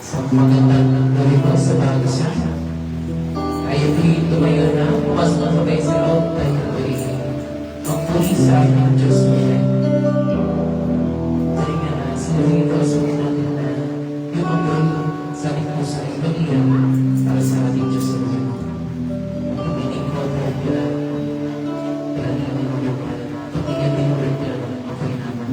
sa magandang gawin mo sa bago siya. Tayo po'y tumayo na, pumasok ang kamay sa loob, tayo po'y magpuli sa aking Diyos mo. Dahil nga na, sinabing ito sa mga natin na yung apoy sa ating puso ay mag-iyan para sa ating Diyos sa mga. Pag-inig mo at pag-iyan, pag-iyan mo yung pag-iyan din mo rin yan, apoy naman.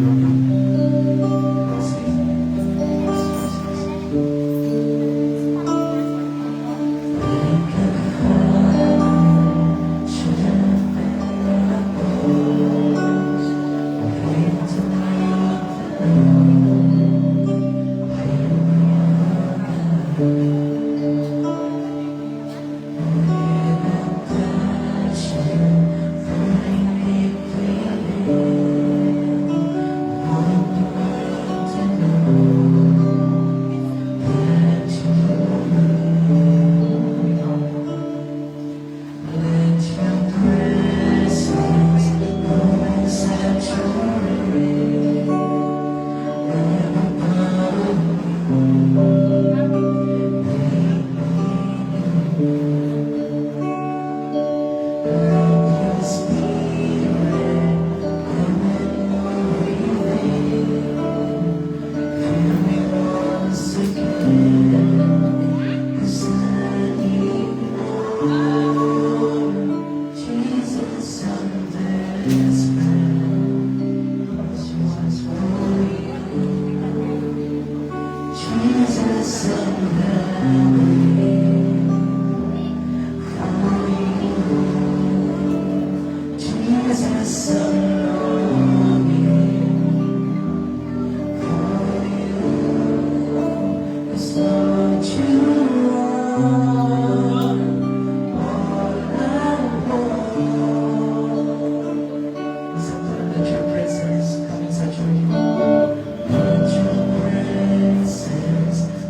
Let your presence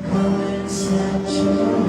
come and set your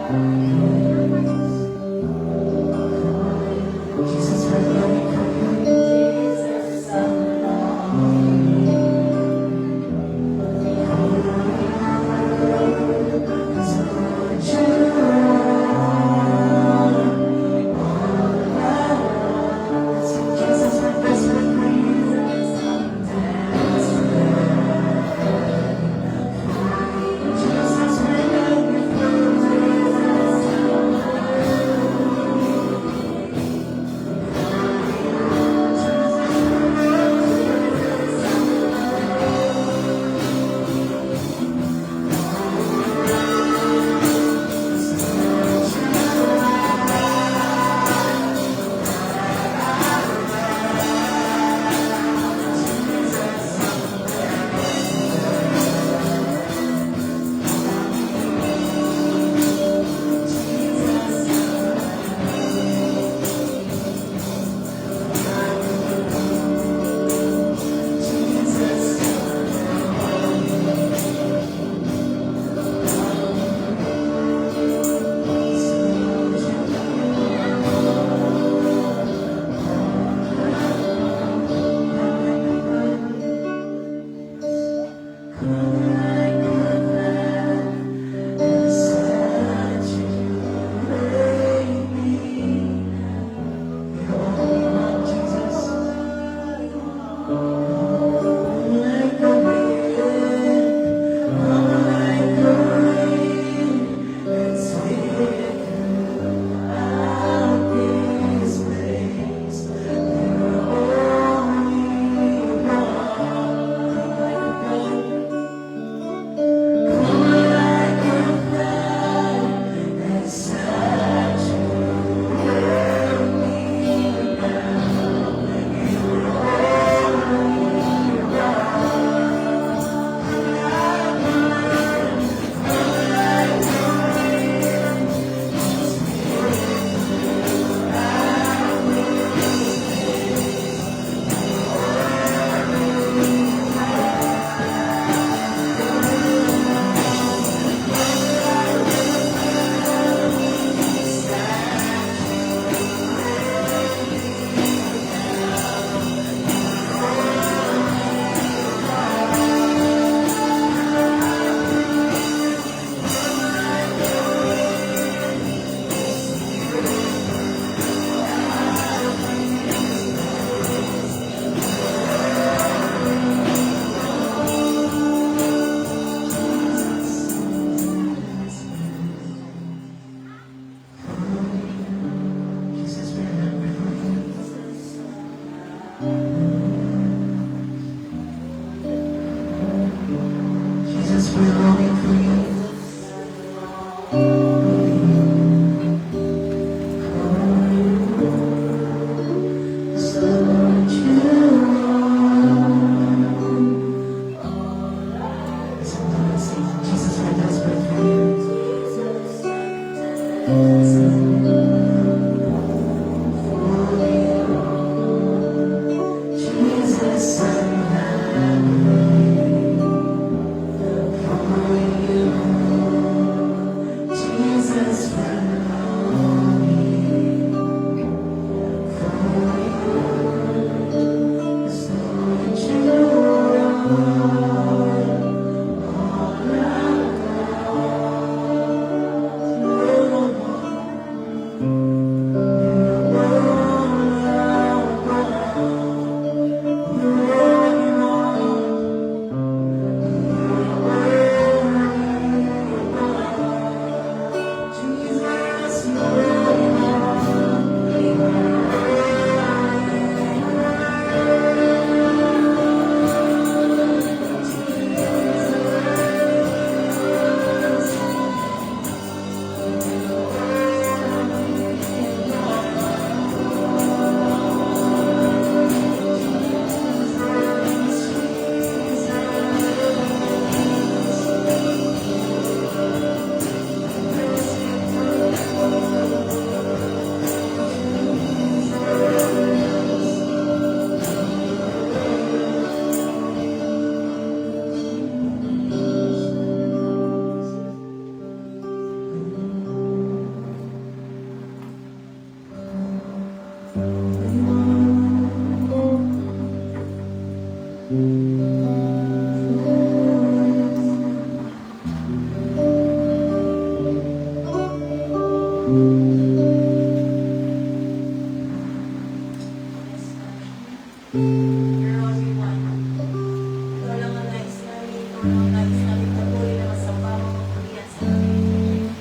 Jesus, we're longing for Jesus, we're desperate for Jesus, we're longing for you. Jesus, we're desperate for you. Jesus, Dear Holy One, ikaw lang ang nais namin, ikaw lang ang nais namin patuloy na masamba mo magpurihan sa amin.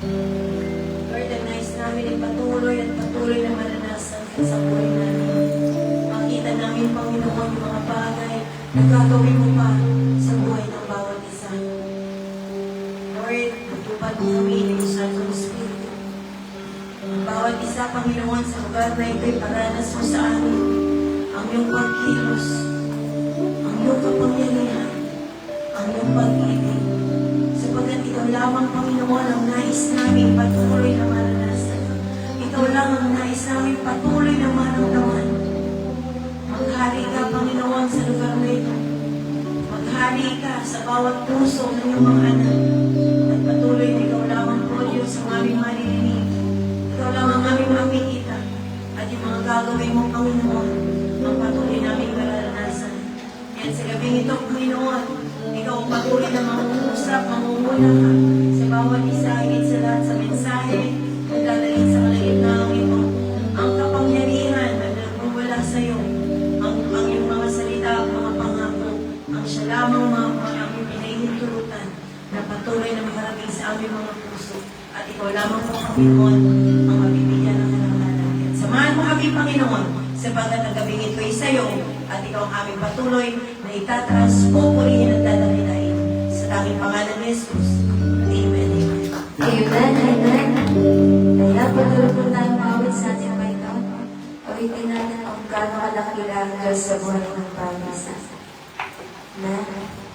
Lord, ang nais namin ay patuloy at patuloy na maranasan ka sa buhay namin. Makita namin, Panginoon, yung mga bagay na gagawin mo pa sa buhay ng bawat isa. Lord, matupad mo kami ng Santong Espiritu. Ang bawat isa, Panginoon, sa lugar na ito'y paranas mo sa amin ang iyong pagkilos, ang iyong kapangyarihan, ang iyong pag-ibig. Sapagkat ikaw lamang, Panginoon, ang nais namin patuloy na maranasan. Ikaw lang ang nais namin patuloy na maramdaman. Maghari ka, Panginoon, sa lugar na ito. Maghari ka sa bawat puso ng iyong mga anak. At patuloy na ikaw lamang, po, Diyos, ang aming maririnig. Ikaw lang ang aming makikita. At yung mga gagawin mo, Panginoon, ang patuloy namin maranasan. Yan sa gabing ito, Panginoon, ikaw ang patuloy na mangungusap, mangunguna ka sa bawat isa, higit sa lahat sa mensahe, na dadalhin sa kalagitnaan ito. Ang kapangyarihan na nagmumula sa iyo, ang iyong mga salita, ang mga pangako, ang siya lamang mga aming pinahihintulutan na patuloy na maharapin sa aming mga puso. At ikaw lamang po, Panginoon, ang mabibigyan ng karangalan. Samahan mo kami, Panginoon, sapagat ang gabing ito ay sa iyo at ikaw ang aming patuloy na itataas, pupurihin at dadalilain sa tanging pangalan ni Jesus. Amen. Amen, amen. Kaya patuloy po tayong maawit sa ating Panginoon. Awitin natin ang gano'ng kalaki lang Diyos sa buhay ng bawat isa. Amen.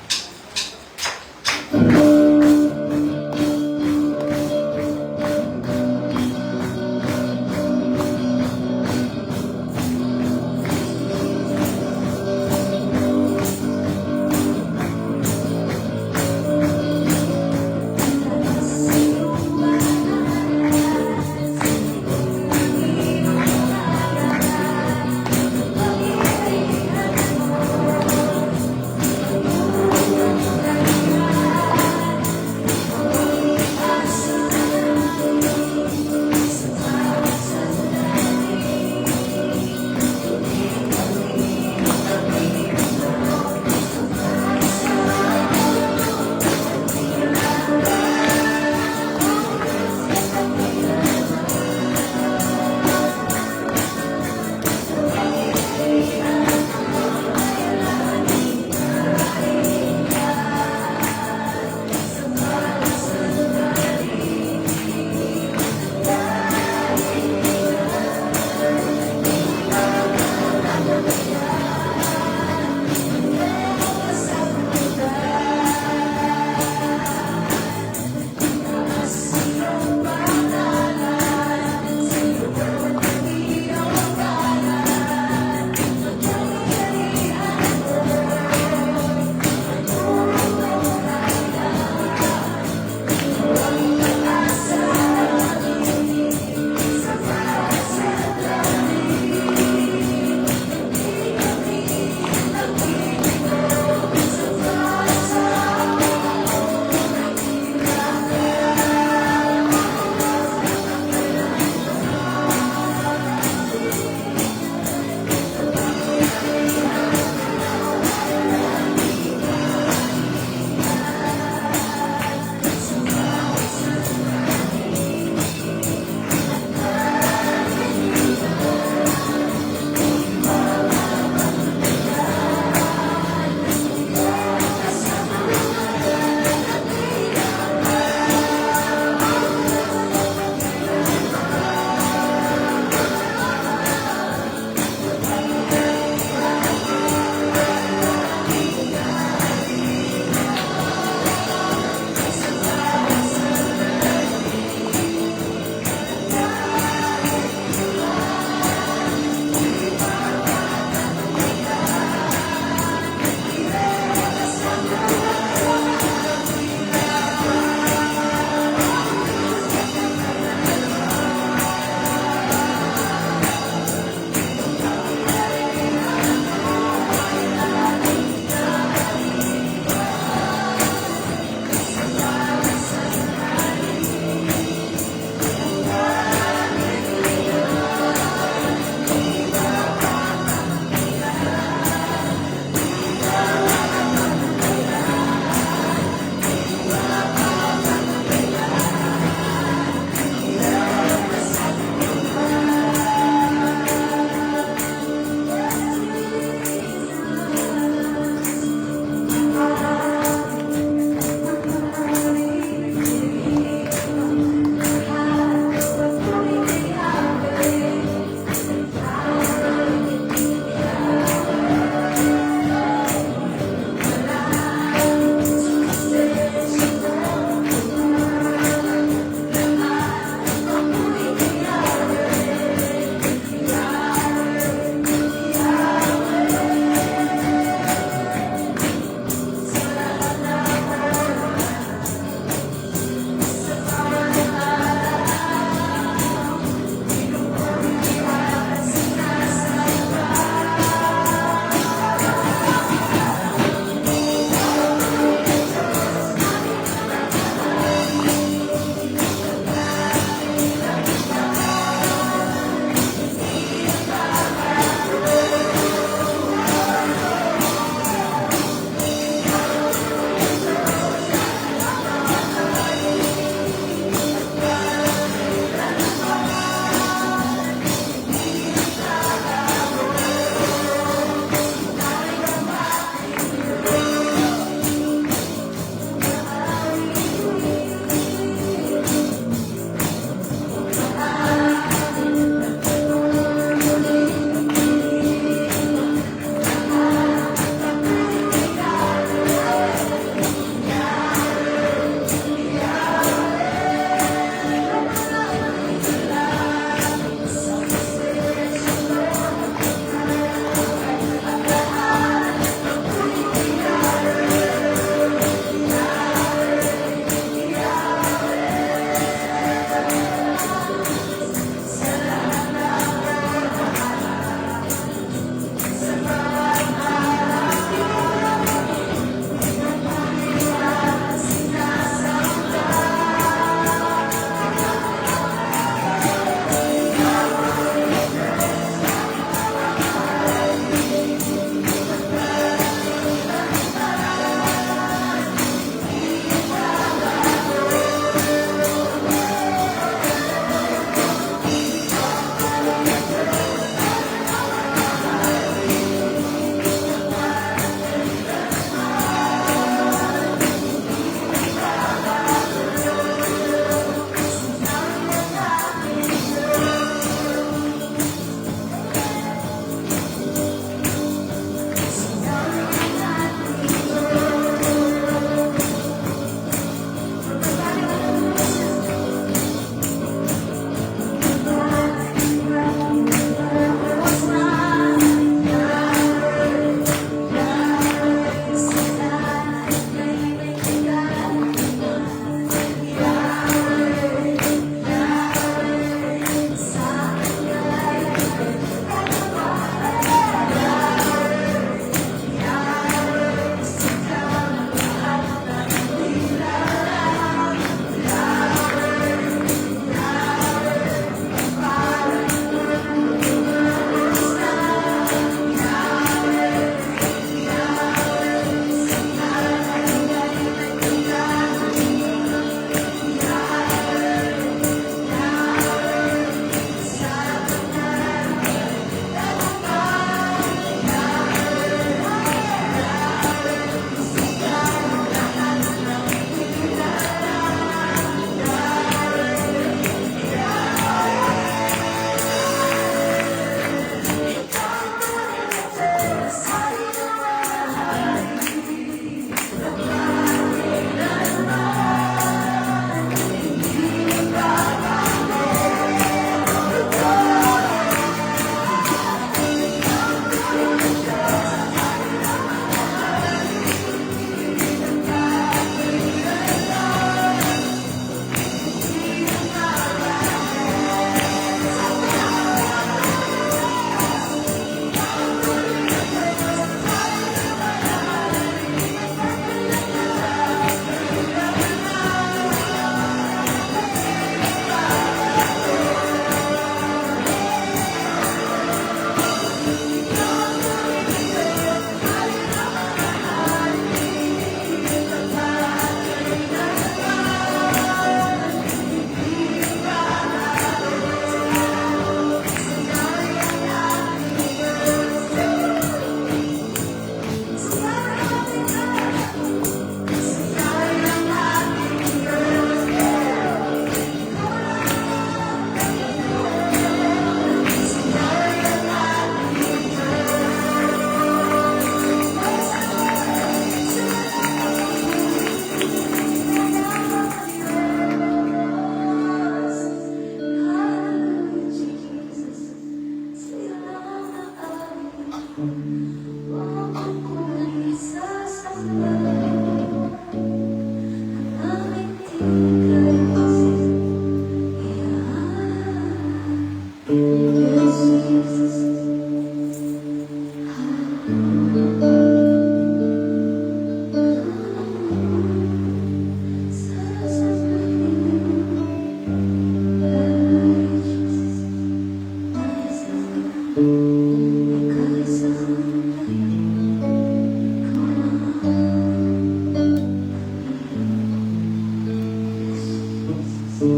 Nais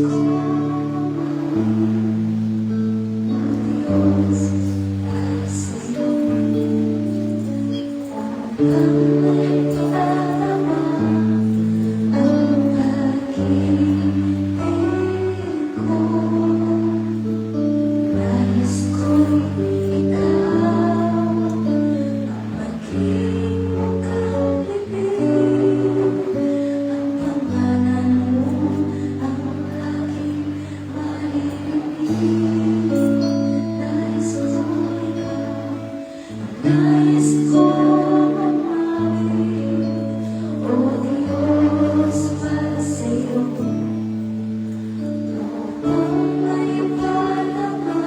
ko Diyos para sa'yo upang maipadama ang pag-ibig ko. Nais ko'y ikaw ang maging mukhang bibig, ang pangalan mo ang laging maririnig. Nais ko ikaw, nais ko mamahal, o Diyos para sa'yo upang maipadama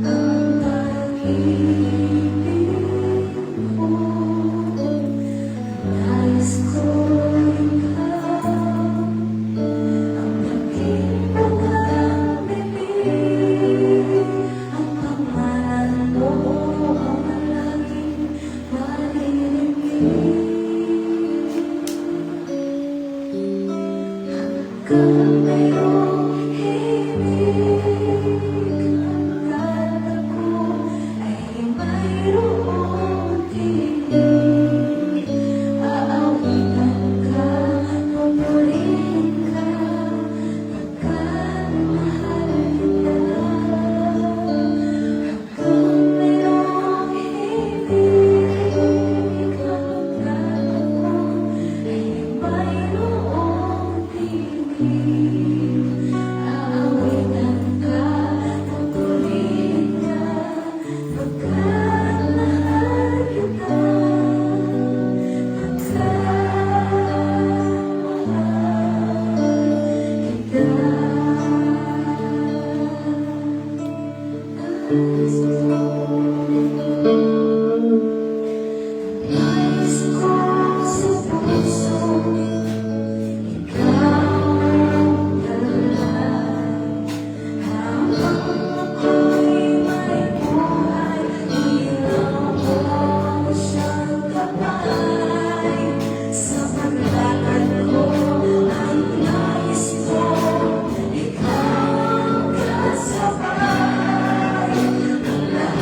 ang pag-ibig ko. Nais ko ikaw ang maging mukhang bibig, ang pangalan mo ang laging maririnig. Hanggang mayroong himig, ang kala ko ay mayroong tinig. Aawitan ka, pupurihin ka, pagkat mahal kita. Hanggang mayroong himig, ang kala ko ay mayroong tinig. Aawitan ka, pupurihin ka, pagkat mahal kita. Nais ko sa puso ikaw ang dalay, habang ako'y may buhay, ilaw mo siyang gabay. Sa paglakad ko ay nais ko ikaw ang kasabay. Ang lahat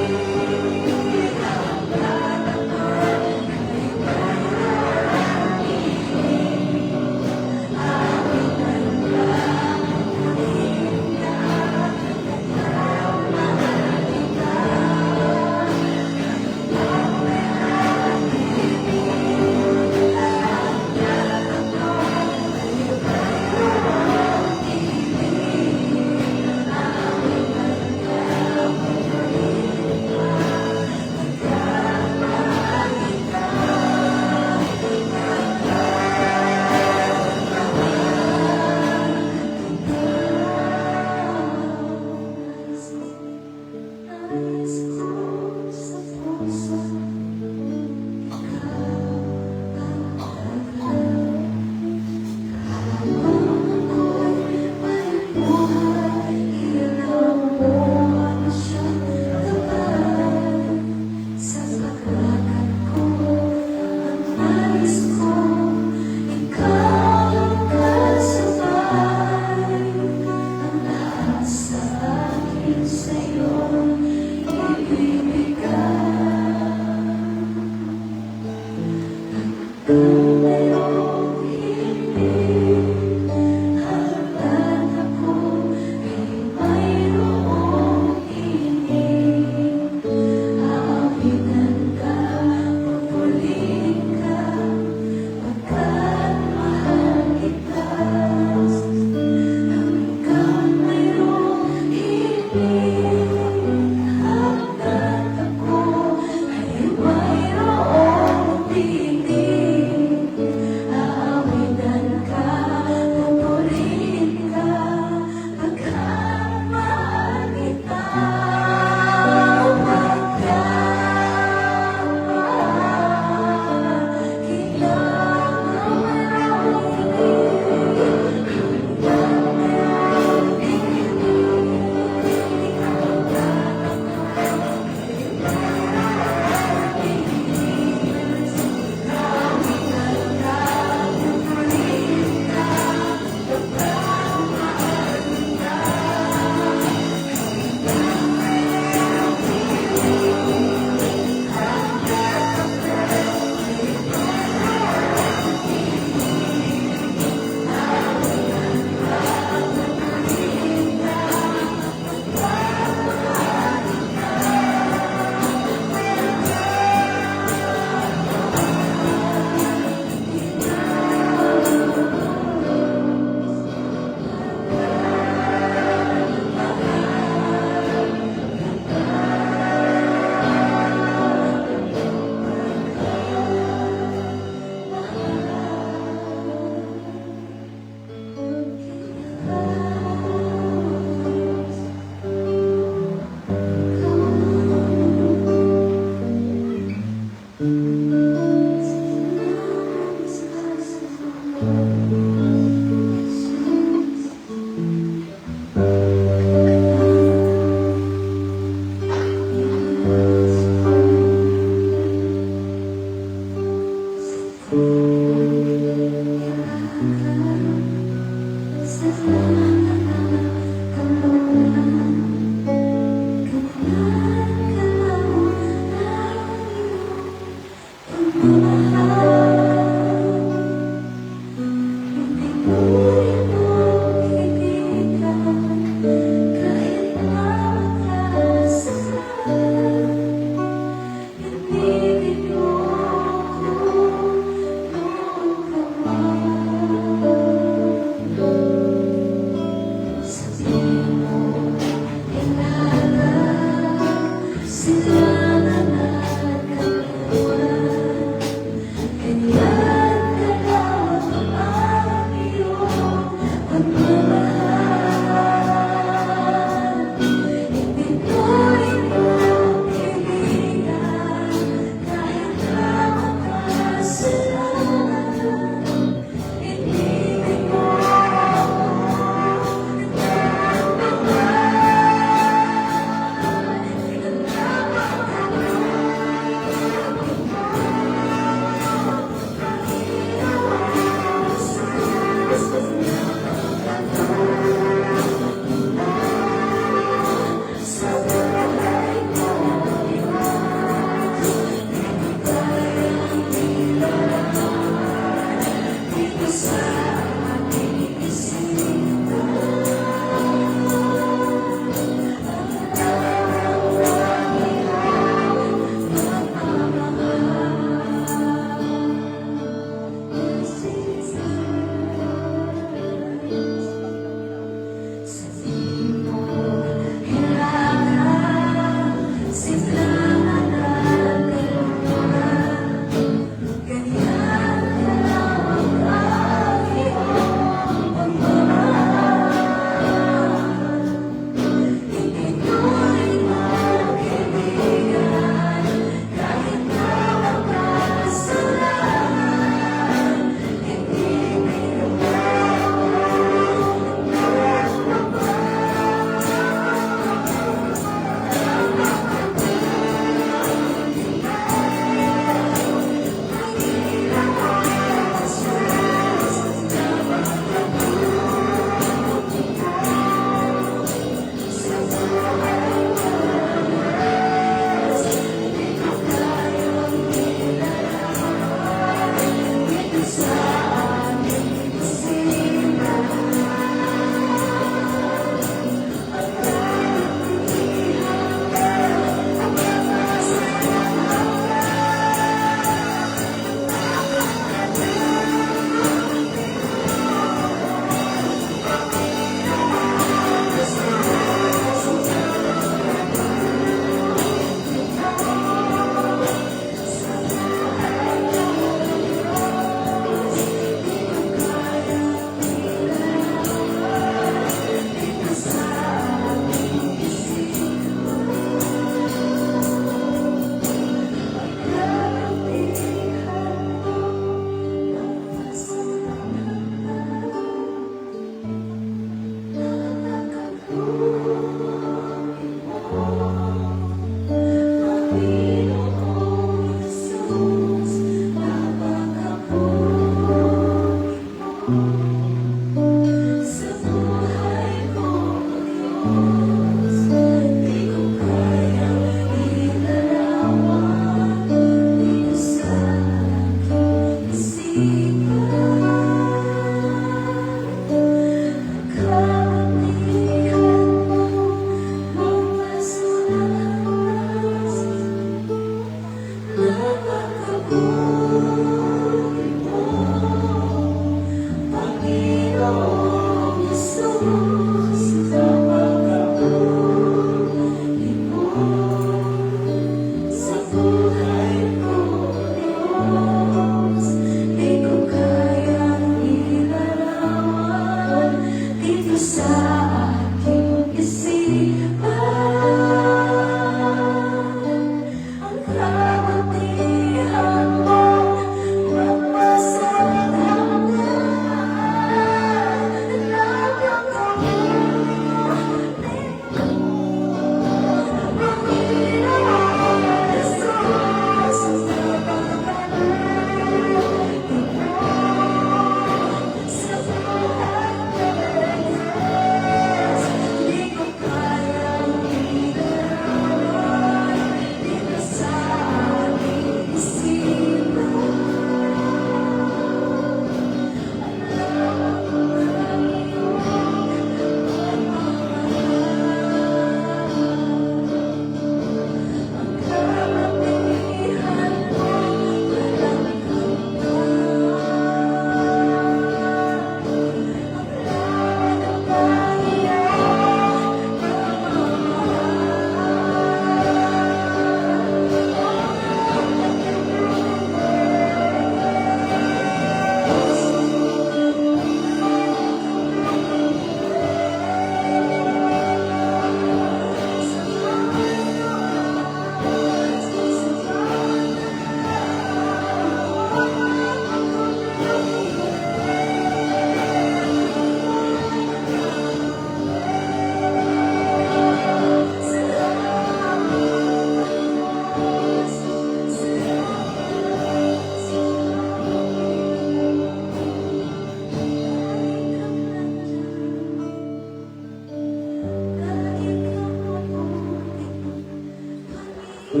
May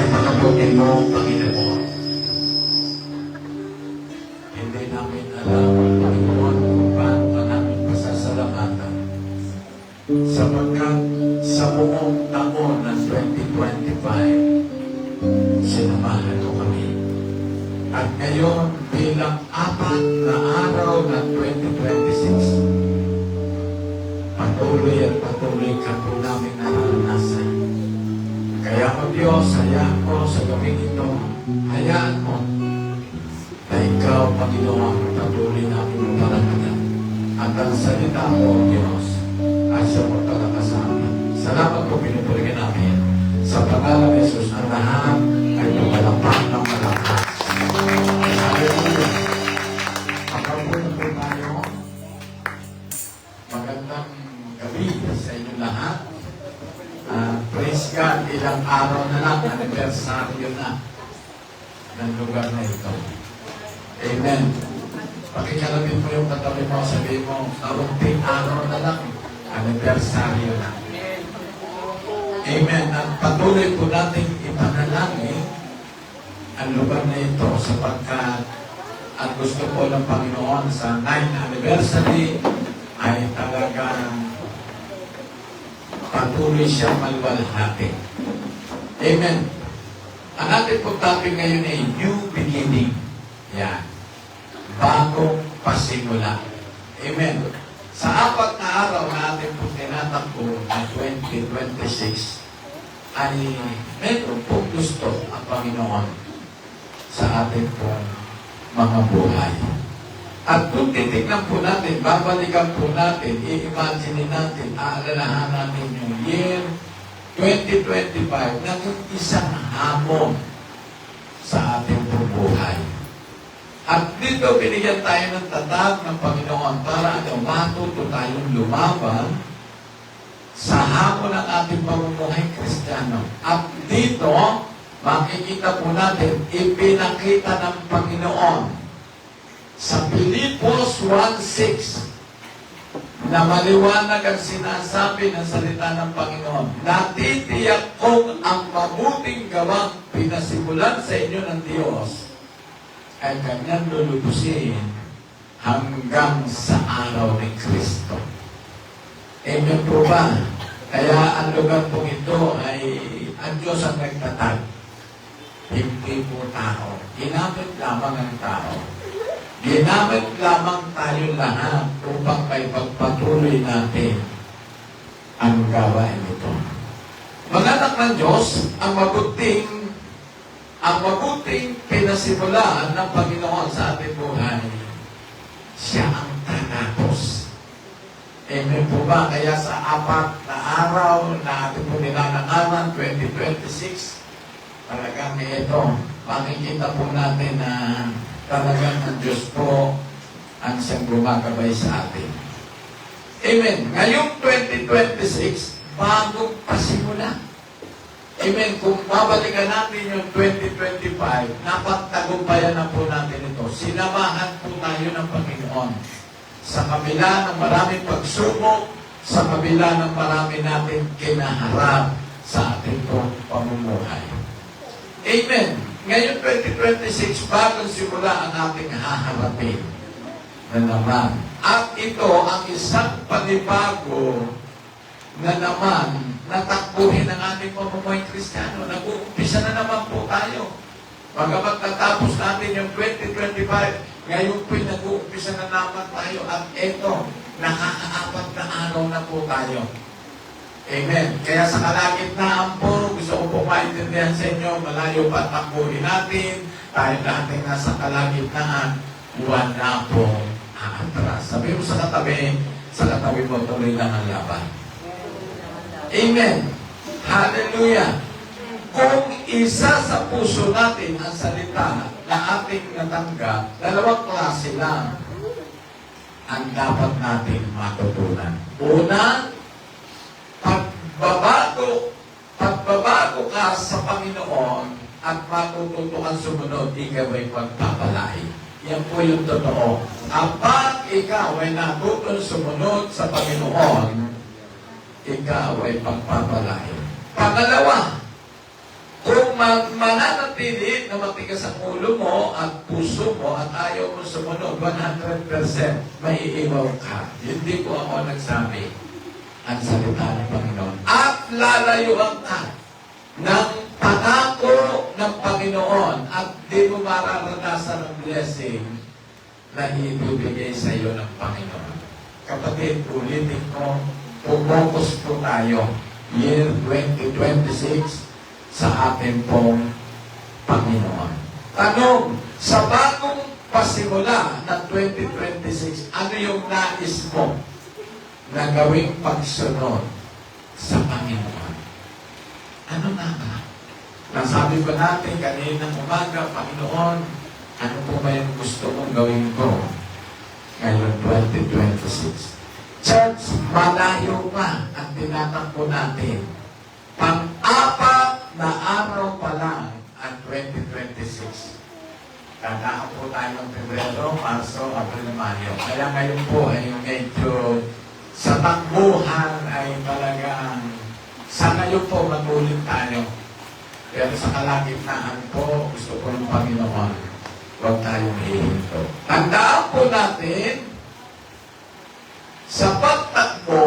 pakabutin mo, Panginoon. Hindi namin alam, Panginoon, kung paano ka namin pasasalamatan. Sapagkat sa buong taon ng 2025, sinamahan mo kami. At ngayon, bilang 4 na araw ng 2026, patuloy at patuloy ka po namin naranasan. Kaya mo Diyos, hayaan mo sa gawing ito, hayaan mo na ikaw, Panginoon, patuloy namin parangatan. At ang salita mo, Diyos, ay sa mo talaga sa amin. Salamat po, pinupurigan namin. Sa pangalan ni Jesus, ang lahat ay lumalapak ng malakas. Hallelujah. Pagkabuhin po tayo. Magandang gabi sa inyo lahat. Praise God, ilang araw na lang, anibersaryo na ng lugar na ito. Amen. Pakikalapin mo yung katabi mo, sabihin mo, kaunting araw na lang, anibersaryo na. Amen. At patuloy po natin ipanalangin ang lugar na ito sapagkat at gusto po ng Panginoon sa 9th anniversary ay talagang patuloy siyang malwalhati. Amen. Ang ating po topic ngayon ay new beginning. Yan. Bagong pasimula. Amen. Sa 4 na araw na ating po tinatakbo na 2026 ay meron po gusto ang Panginoon sa ating po mga buhay. At kung titignan po natin, babalikan po natin, i-imagine natin, aalalahan natin yung year 2025 na isang hamon sa ating buhay. At dito, binigyan tayo ng tatag ng Panginoon para matuto tayong lumaban sa hamon ng ating pamumuhay Kristiyano. At dito, makikita po natin, ipinakita ng Panginoon sa Pilipos 1:6 na maliwanag ang sinasabi ng salita ng Panginoon. Natitiyak kong ang mabuting gawang pinasimulan sa inyo ng Diyos ay kanyang lulubusin hanggang sa araw ni Kristo. Amen po ba? Kaya ang lugar po ito ay ang Diyos ang nagtatag. Hindi po tao. Ginamit lamang ang tao. Ginamit lamang tayo lahat upang may pagpatuloy natin ang gawain ito. Mga anak ng Diyos, ang mabuting pinasimulaan ng Panginoon sa ating buhay, siya ang tatapos. Amen po ba? Kaya sa 4 na araw na ating po nilalakaran, 2026, talagang ito, makikita po natin na talagang ang Diyos po ang siyang gumagabay sa atin. Amen. Ngayong 2026, bagong pasimula. Amen. Kung babalikan natin yung 2025, napagtagumpayan na po natin ito. Sinamahan po tayo ng Panginoon. Sa kabila ng maraming pagsubok, sa kabila ng marami natin kinaharap sa ating pong pamumuhay. Amen. Ngayon 2026, bagong simula ang ating haharapin na naman. At ito ang isang panibago na naman natakbuhin ang ating pamumuhay Kristiyano. Nag-uumpisa na naman po tayo. Pagkapat natapos natin yung 2025, ngayon po'y nag-uumpisa na naman tayo. At ito, nakaka-4 na araw na po tayo. Amen. Kaya sa kalagitnaan po, gusto ko po maintindihan sa inyo, malayo pa takbuhin natin, tayo natin nasa kalagitnaan, wala po aatras. Sabi mo sa katabi mo, tuloy lang ang laban. Amen. Hallelujah. Kung isa sa puso natin ang salita na ating natanggap, 2 klase lang ang dapat natin matutunan. Una, pagbabago ka sa Panginoon at matututo kang sumunod, ikaw ay pagpapalay. Yan po yung totoo. Kapag ikaw ay natutong sumunod sa Panginoon, ikaw ay pagpapalain. Pangalawa, kung mananatili na matigas ang ulo mo at puso mo at ayaw mo sumunod 100%, maiiwaw ka. Hindi po ako nagsabi ang salita ng Panginoon. At lalayuan ka ng pangako ng Panginoon at di mo mararanasan ang blessing na ibibigay sa iyo ng Panginoon. Kapatid, ulitin ko, pumokus po tayo year 2026 sa ating pong Panginoon. Tanong, sa bagong pasimula ng 2026, ano yung nais mo na gawing pagsunod sa Panginoon? Ano na ba? Nasabi ko natin kaninang umaga, Panginoon, ano po ba yung gusto mong gawin ko ngayon 2026? Church, malayo pa ang tinatakbo natin. Pang-apat na araw pa lang ang 2026. Dadaan po tayo ng Pebrero, Marso, Abril, Mayo. Kaya ngayon po ay medyo sa takbuhan ay talagang sa ngayon po matuloy tayo. Pero sa kalagitnaan po, gusto ko ng Panginoon, huwag tayong hihinto. Tandaan po natin, sa pagtakbo,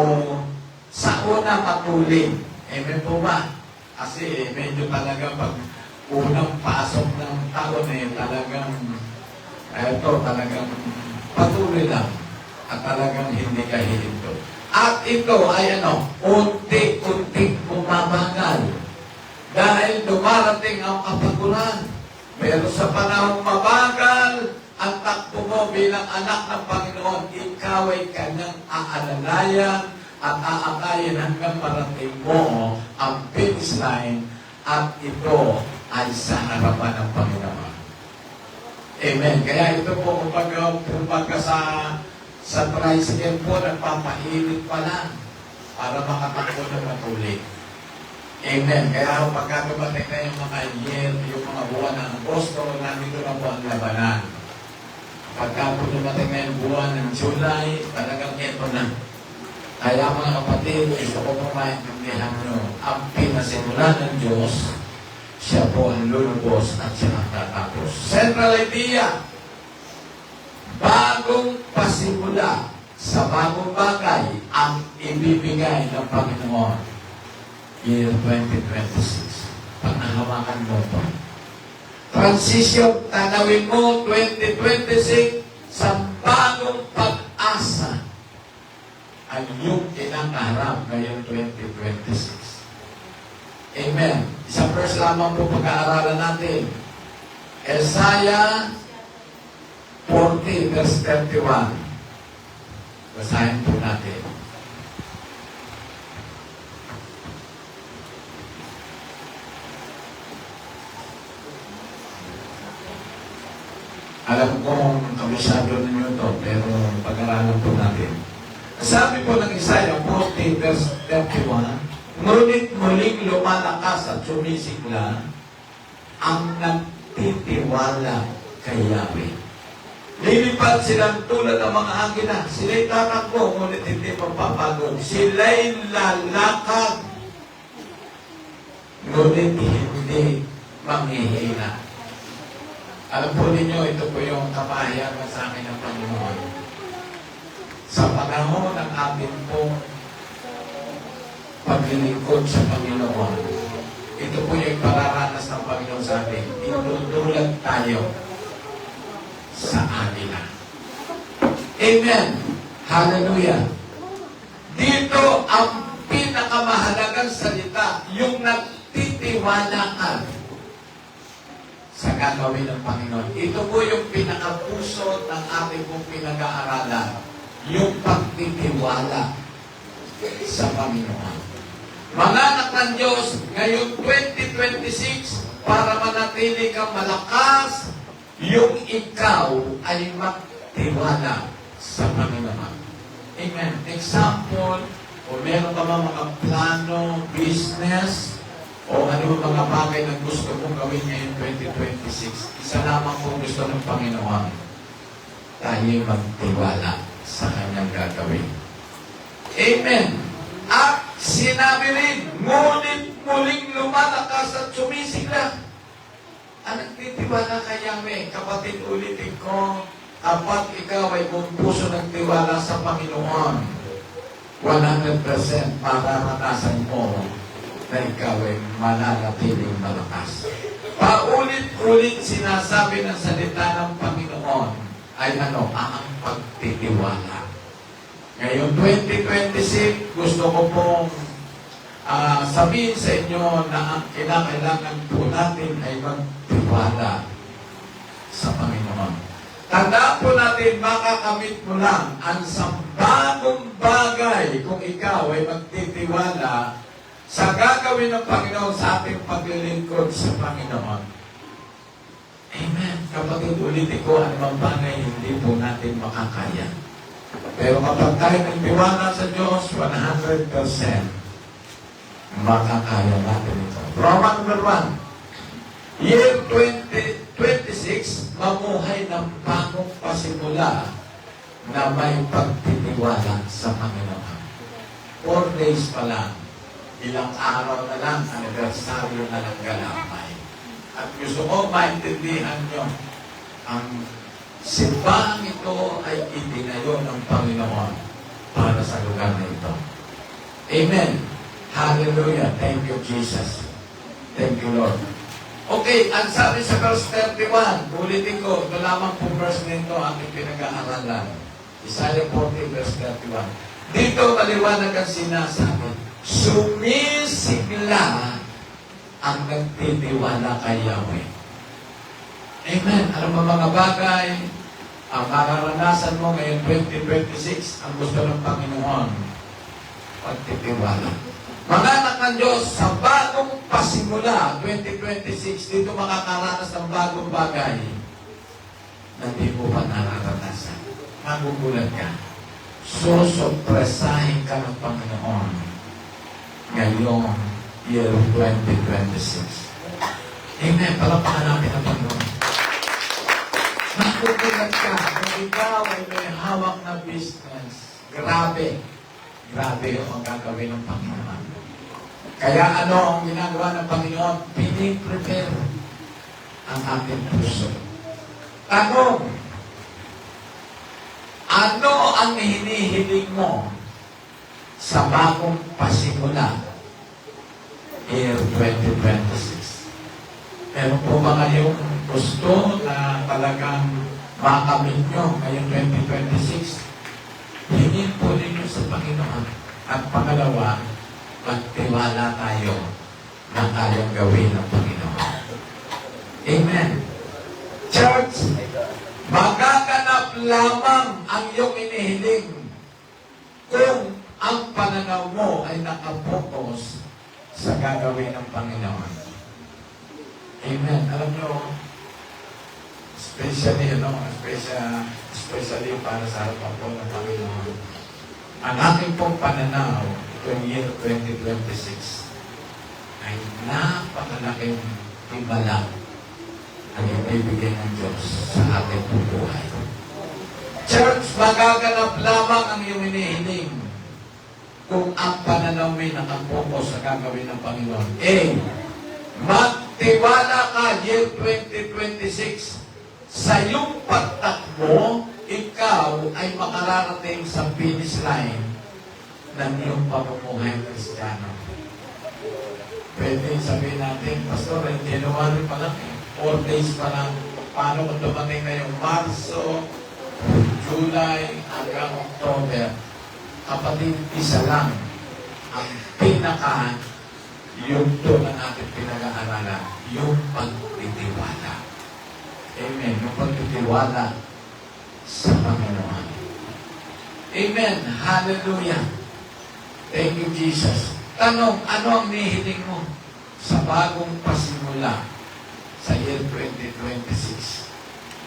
sa una matuloy. Amen po ba? Kasi medyo talaga pag unang pasok ng taon talagang talagang patuloy lang at talagang hindi ka hihinto. At ito ay unti-unting bumabagal dahil dumarating ang kapaguran. Pero sa panahong mabagal, ang takbo mo bilang anak ng Panginoon, ikaw ay kanyang aalalayan at aakayin hanggang marating mo ang finish line at ito ay sa harapan ng Panginoon. Amen. Kaya ito po kumbaga sa tricycle po, nagpapainit pa lang para makatakbo ng matuloy. Amen. Kaya pagka dumating na yung mga year, yung mga buwan ng Agosto, nandito na po ang labanan. Pagka po dumating na yung buwan ng July, talagang ito na. Kaya mga kapatid, gusto ko pong maintindihan nyo, ang pinasimula ng Diyos, siya po ang lulubos at siya ang tatapos. Central idea, bagong pasimula sa bagong bagay ang ibibigay ng Panginoon. Year 2026. Pagnahawakan mo ito. Transition, tanawin mo 2026 sa bagong pag-asa ang iyong kinakaharap ngayon 2026. Amen. Isang verse lamang po pag-aaralan natin. Isaiah 40 verse 31. Basahin po natin. Alam kong kabisado ninyo ito, pero pag-aralan po natin. Sabi po ng Isaiah 40 verse 31, ngunit muling lumalakas at sumisigla ang nagtitiwala kay Yahweh. Lilipad silang tulad ng mga angina. Sila'y tatakbo, ngunit hindi mapapagod. Sila'y lalakad, ngunit hindi manghihina. Alam po ninyo, ito po yung kapahayagan sa akin ng Panginoon. Sa panahon ng ating pong paglilingkod sa Panginoon, ito po yung pararanas ng Panginoon sa atin. Inutulag tayo sa kanila. Amen. Hallelujah. Dito ang pinakamahalagang salita, yung nagtitiwala ka sa gagawin ng Panginoon. Ito po yung pinakapuso ng ating pong pinag-aaralan. Yung pagtitiwala sa Panginoon. Mga anak ng Diyos, ngayong 2026, para manatili kang malakas, yung ikaw ay magtiwala sa Panginoon. Amen. Example, kung meron ka mga plano, business, o ano mga bagay na gusto mong gawin ngayon 2026, isa lamang kung gusto ng Panginoon, tayo magtiwala sa kanyang gagawin. Amen. At sinabi rin, ngunit muling lumalakas at sumisigla. Ang nagtitiwala kay Yahweh, kapatid, ulitin ko, kapag ikaw ay buong puso nagtiwala sa Panginoon, 100% mararanasan mo na ikaw ay mananatiling malakas. Paulit-ulit sinasabi ng salita ng Panginoon ay ang pagtitiwala. Ngayon, 2026, gusto ko pong sabihin sa inyo na ang kinakailangan po natin ay magtiwala sa Panginoon. Tandaan po natin, makakamit mo lang ang bagong bagay kung ikaw ay magtitiwala sa gagawin ng Panginoon sa ating paglilingkod sa Panginoon. Amen. Kapatid, ulitin ko, anumang bagay hindi po natin makakaya. Pero kapag tayo nagtiwala sa Diyos, 100%, makakaya natin ito. Roman number 1, year 2026, mamuhay ng bagong pasimula na may pagtitiwala sa Panginoon. 4 days pa lang, ilang araw na lang, anibersaryo na lang galamay. At gusto ko maintindihan nyo, ang simbahang ito ay itinayo ng Panginoon para sa lugar na ito. Amen. Hallelujah. Thank you, Jesus. Thank you, Lord. Okay, ang sabi sa verse 31, ulitin ko, ito lamang po verse nito aking pinag-aaralan. Isaiah 40, verse 31. Dito maliwanag ang sinasabi, sumisigla ang nagtitiwala kay Yahweh. Amen. Alam mo mga bagay, ang mararanasan mo ngayon 2026, ang gusto ng Panginoon, pagtitiwala. Mga anak ng Diyos, sa bagong pasimula, 2026, dito makakaranas ng bagong bagay na hindi mo pa nararanasan. Magugulat ka. Susurpresahin ka ng Panginoon ngayong year 2026. Amen. Palapakan natin ang Panginoon. Magugulat ka kung ikaw ay may hawak na business. Grabe. Grabe ang gagawin ng Panginoon. Kaya ano ang ginagawa ng Panginoon? Piniprepare ang ating puso. Tanong, ano ang hinihiling mo sa bagong pasimula year 2026? Meron po ba kayong gusto na talagang makamit nyo ngayong 2026? Hingin po ninyo sa Panginoon. At pangalawa, magtiwala tayo na kayang gawin ng Panginoon. Amen. Church, magaganap lamang ang iyong inihiling kung ang pananaw mo ay nakapokus sa gagawin ng Panginoon. Amen. Alam nyo, especially para sa harapan po ng Panginoon, ang aking pong pananaw itong year 2026 ay napakalaking timbala ang ibibigay ng Diyos sa ating buhay. Church, magaganap lamang ang iyong inihiling kung ang pananaw may nakapokus sa gagawin ng Panginoon. A. Magtiwala ka year 2026 sa iyong pagtakbo, ikaw ay makararating sa finish line ng iyong pamumuhay Kristiyano. Pwede sabihin natin, Pastor, in January pa lang, 4 days pa lang, paano kung dumating na yung Marso, July, hanggang October? Kapatid, isa lang ang pinaka yung doon ang ating pinag-aaralan, yung pagtitiwala. Amen. Yung pagtitiwala sa Panginoon. Amen. Hallelujah. Thank you, Jesus. Tanong, ano ang nihiling mo sa bagong pasimula sa year 2026?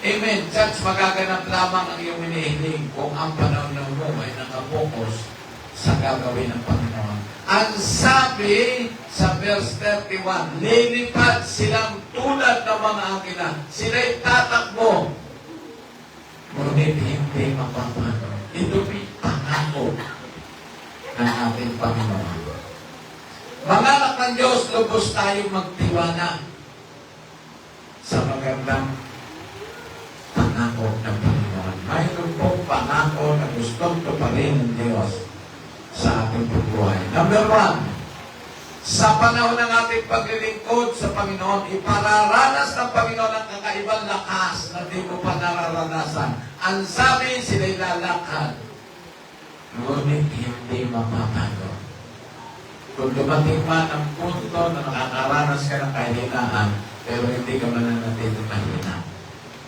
Amen. Church, magaganap lamang ang iyong inihiling kung ang panahon mo ay nakapokus sa gagawin ng Panginoon. Ang sabi sa verse 31, lilipad silang tulad ng mga akina. Sila'y tatakbo, ngunit hindi mapapano. Ito ng ating Panginoon. Mga anak ng Diyos, lubos tayong magtiwala sa magandang pangako ng Panginoon. Mayroon pong pangako na gustong tuparin ng Diyos sa ating buhay. Number 1, sa panahon ng ating paglilingkod sa Panginoon, ipararanas ng Panginoon ang kakaibang lakas na di mo pa nararanasan. Ang sabi, sila'y lalakad, ngunit hindi mapapago. Kung dumating man ang punto na nakakaranas ka ng kahinaan, pero hindi ka mananatiling mahina,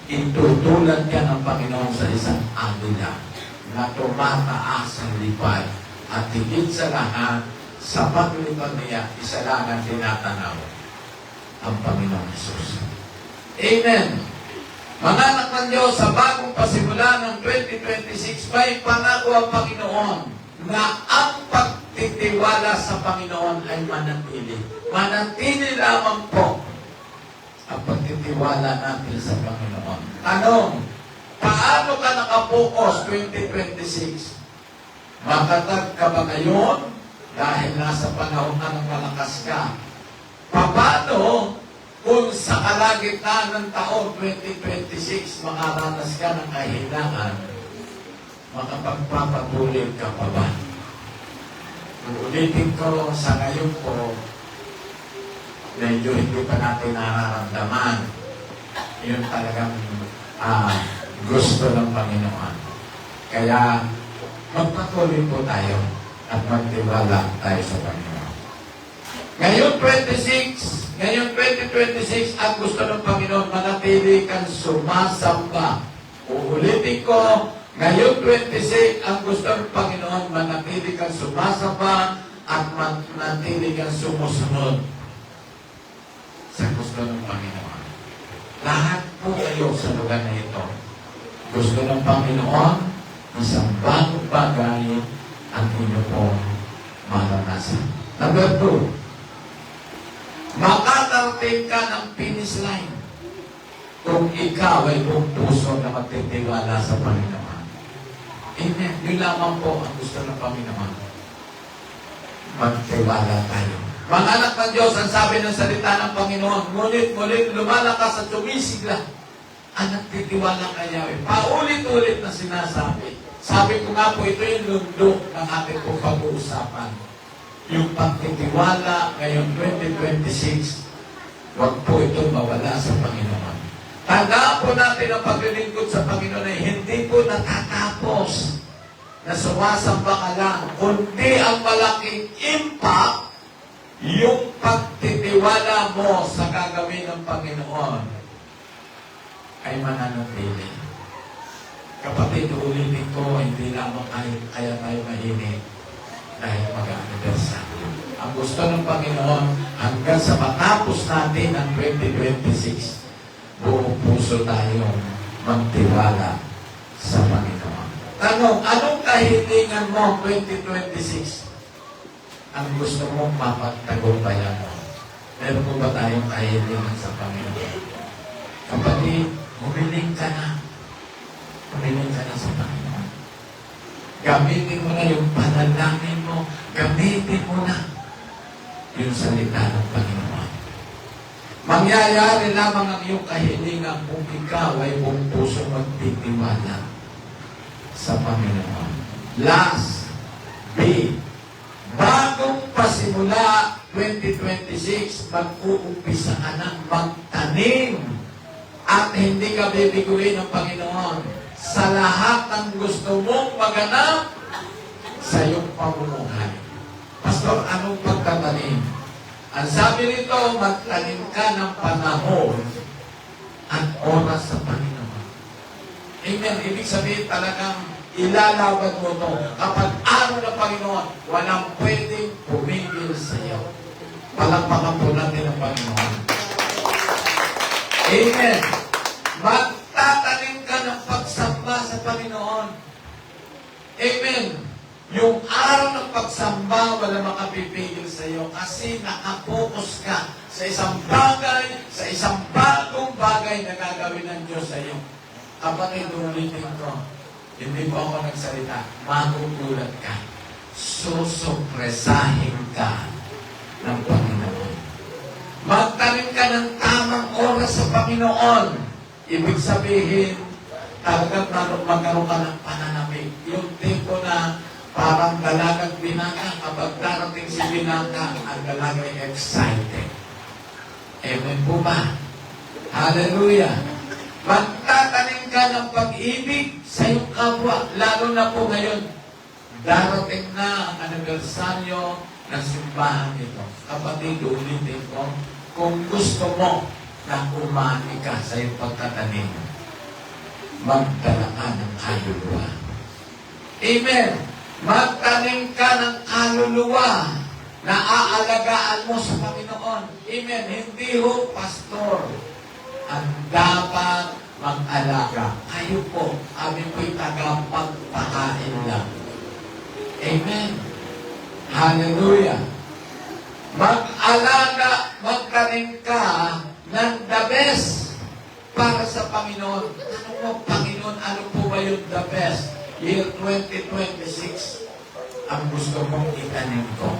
itutulad ka ng Panginoon sa isang agila na tumataas ang lipad at higit sa lahat, sa paglipad niya, isa lang ang tinatanaw, ang Panginoon Jesus. Amen. Mga anak ng Diyos, sa bagong pasimula ng 2026, may pangako ang Panginoon na ang pagtitiwala sa Panginoon ay manatili. Manatili lamang po ang pagtitiwala natin sa Panginoon. Tanong, paano ka nakapokus 2026? Makatag ka ba ngayon? Dahil nasa panahon na ng malakas ka. Paano kung sa kalagitnaan ng taon 2026 makaranas ka ng kahinaan, makapagpapatuloy ka pa ba? Ulitin ko sa ngayon po, medyo hindi pa natin nararamdaman. Yun talagang gusto ng Panginoon. Kaya magpatuloy po tayo at magtiwala tayo sa Panginoon. Ngayon 2026, ang gusto ng Panginoon, manatili kang sumasamba. Uulitin ko, ngayon 26, ang gusto ng Panginoon, manatili kang sumasamba at manatili kang sumusunod sa gusto ng Panginoon. Lahat po kayo sa lugar na ito, gusto ng Panginoon, isang bagong bagay ang inyo pong maranasan. Number 2, makakarating ka ng finish line kung ikaw ay buong puso na magtitiwala sa Panginoon. Amen. Yun lamang po ang gusto ng Panginoon. Magtiwala tayo. Mga anak ng Diyos, ang sabi ng salita ng Panginoon, ngunit lumalakas at sumisigla ang nagtitiwala kay Yahweh. Paulit-ulit na sinasabi. Sabi ko nga po, ito yung lundok ng ating pong pag-uusapan. Yung pagtitiwala ngayong 2026, huwag po ito mawala sa Panginoon. Tandaan po natin ang paglilingkod sa Panginoon ay hindi po natatapos na sumasamba ka lang, kundi ang malaking impact yung pagtitiwala mo sa gagawin ng Panginoon ay mananatili. Kapatid, ulitin ko, hindi lamang kaya tayo mahinig dahil mag-anniversary. Ang gusto ng Panginoon, hanggang sa matapos natin ang 2026, buong puso tayong magtiwala sa Panginoon. Tanong, anong kahilingan mo 2026? Ang gusto mong mapagtagumpayan mo? Meron po ba tayong kahilingan sa Panginoon? Kapatid, humiling ka na. Humiling ka na sa Panginoon. Gamitin mo na yung panalangin mo. Gamitin mo na yung salita ng Panginoon. Mangyayari lamang ang iyong kahilingan kung ikaw ay buong puso magtitiwala sa Panginoon. Last, B. Bagong pasimula 2026, mag-uumpisa ka ng magtanim at hindi ka bibiguin ng Panginoon sa lahat ng gusto mong maganap sa iyong pamumuhay. Pastor, anong pagtatanim? Ang sabi nito, magtanim ka ng panahon at oras sa Panginoon. Amen. Ibig sabihin talagang ilalaban mo ito. Kapag araw ng Panginoon, walang pwedeng pumigil sa iyo. Palakpakan po natin ang Panginoon. Amen. Magtatanim ka ng pagsamba sa Panginoon. Amen. Yung araw ng pagsamba, wala makapipigil sa iyo kasi nakapokus ka sa isang bagay, sa isang bagong bagay na gagawin ng Diyos sa iyo. Kapag inulitin ko, hindi po ako nagsalita, magugulat ka. susupresahin ka ng Panginoon. Magtanim ka ng tamang oras sa Panginoon. Ibig sabihin, talagang magkaroon ka ng pananamig. Yung tipo na parang dalagang binata, kapag darating si binata, ang dalaga ay excited. Amen po ba? Hallelujah! Magtatanim ka ng pag-ibig sa iyong kapwa, lalo na po ngayon. Darating na ang anibersaryo ng simbahan ito. Kapatid, ulitin ko, kung gusto mo na umani ka sa iyong pagtatanim, magdala ka ng kaluluwa. Amen! Magtanim ka ng kaluluwa na aalagaan mo sa Panginoon. Amen! Hindi ho, pastor, ang dapat mag-alaga. Kayo po, kami po'y tagapagpakain lang. Amen. Hallelujah. Mag-alaga, magtanim ka ng the best para sa Panginoon. Ano po, Panginoon, ano po ba yung the best? Year 2026, ang gusto mong itanim ko.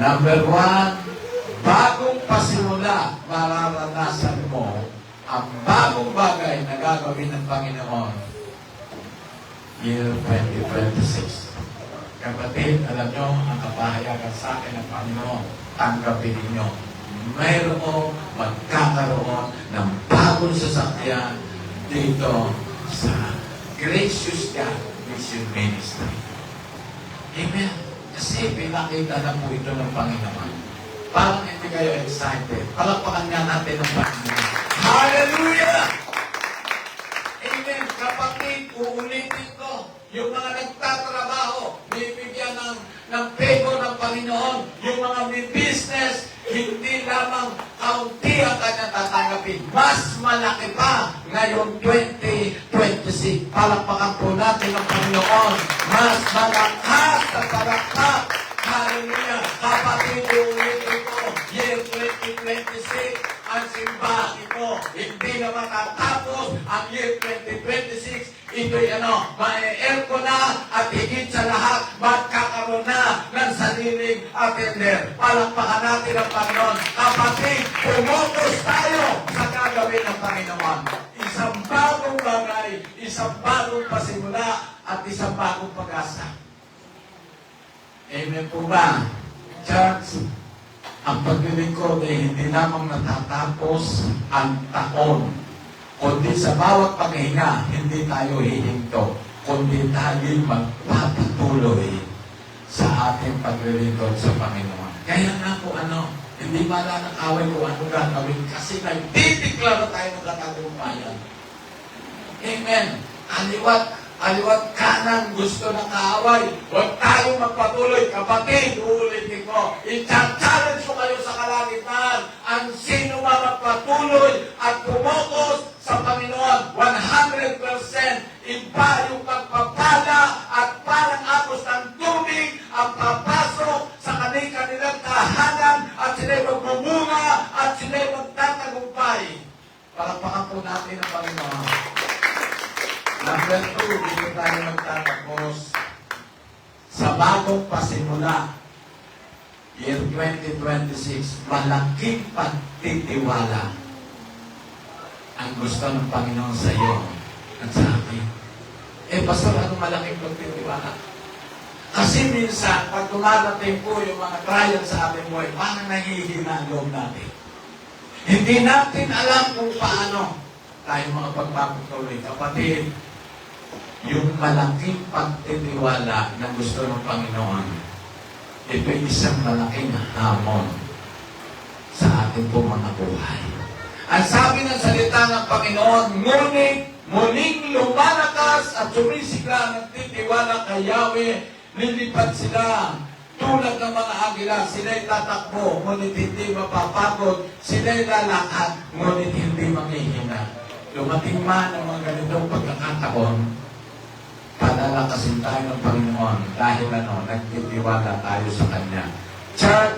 Number 1, bagong pasimula, mararanasan mo ang bagong bagay na gagawin ng Panginoon. Year 2026. Kapatid, alam nyo, ang kapahayagan sa akin ng Panginoon, tanggapin ninyo. Mayroong magkakaroon ng bagong sasakyan dito sa Gracious God Mission Ministry. Amen. Kasi pinakita na po ito ng Panginoon. Parang hindi kayo excited. Palakpakan nga natin ng Panginoon. Hallelujah! Amen. Kapatid, uulitin ko, yung mga nagtatrabaho, bibigyan ng favor ng Panginoon. Yung mga may business, hindi lamang kaunti ang kanya tatanggapin. Mas malaki pa ngayong 2026. Palakpakan po natin ang Panginoon. Mas malakas at palakpak. Hallelujah. Kapatid, uulitin ko, year 2026, ang simbahan ito, hindi na matatapos ang year 2026. Ito'y ma-e-aircon na at higit sa lahat, magkakaroon na ng sariling attender. Palakpakan natin ang Panginoon. Kapatid, pumotos tayo sa gagawin ng Panginoon. Isang bagong bagay, isang bagong pasimula, at isang bagong pag-asa. Amen po ba? Church, ang paglilingkod ay hindi lamang natatapos ang taon, kundi sa bawat paghinga, hindi tayo hihinto, kundi tayo magpapatuloy sa ating paglilingkod sa Panginoon. Kaya nga po hindi malanakawin kung ano gagawin kasi nagdideklara tayo ng katagumpayan. Amen. Aliwat kanan, gusto ng kaaway. Huwag tayo magpatuloy. Kapatid, uulitin ko. I-challenge ko kayo sa kalangitan. Ang sino man magpatuloy at pumokos sa Panginoon, 100% iba yung pagpapala at parang agos ng tubig ang papasok sa kanilang tahanan at sila'y magbumunga at sila'y magtatagumpay. Palakpakan po natin ang Panginoon. Number 2, dito tayo magtatapos sa bagong pasimula. Year 2026, malaking pagtitiwala ang gusto ng Panginoon sa iyo at sa akin. Pastor, anong malaking pagtitiwala? Kasi minsan, pag dumarating po yung mga trial sa ating buhay, parang nahihina ang loob natin. Hindi natin alam kung paano tayo mga pagpapatuloy. Kapatid, yung malaking pagtitiwala na gusto ng Panginoon, ito'y isang malaking hamon sa ating pong mga buhay. Ang sabi ng salita ng Panginoon, ngunit muling lumalakas at sumisigla ang nagtitiwala kay Yahweh, lilipad sila tulad ng mga agila. Sila'y tatakbo, ngunit hindi mapapagod. Sila'y lalakad, ngunit hindi manghihina. Dumating man ang mga ganitong pagkakataon, palalakasin tayo ng Panginoon dahil nagtitiwala tayo sa Kanya. Church,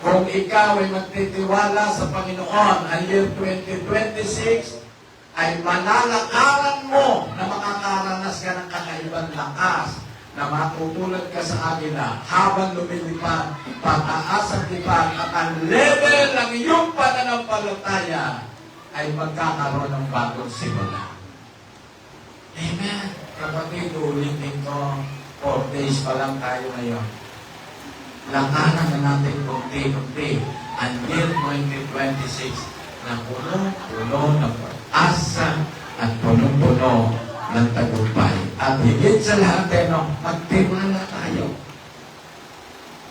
kung ikaw ay magtitiwala sa Panginoon, ang year 2026 ay malalakaran mo na makakaranas ka ng kakaibang lakas, na matutulad ka sa agila habang lumilipad, pag-aasang lipad at ang level ng iyong pananampalataya ay magkakaroon ng bagong simula. Amen. Kapatid, ulitin ko, 4 days pa lang tayo ngayon. Lakaran na natin kunti-kunti until 2026 na puno-puno ng pag-asa at puno-puno ng tagumpay. At higit sa lahat, magtiwala tayo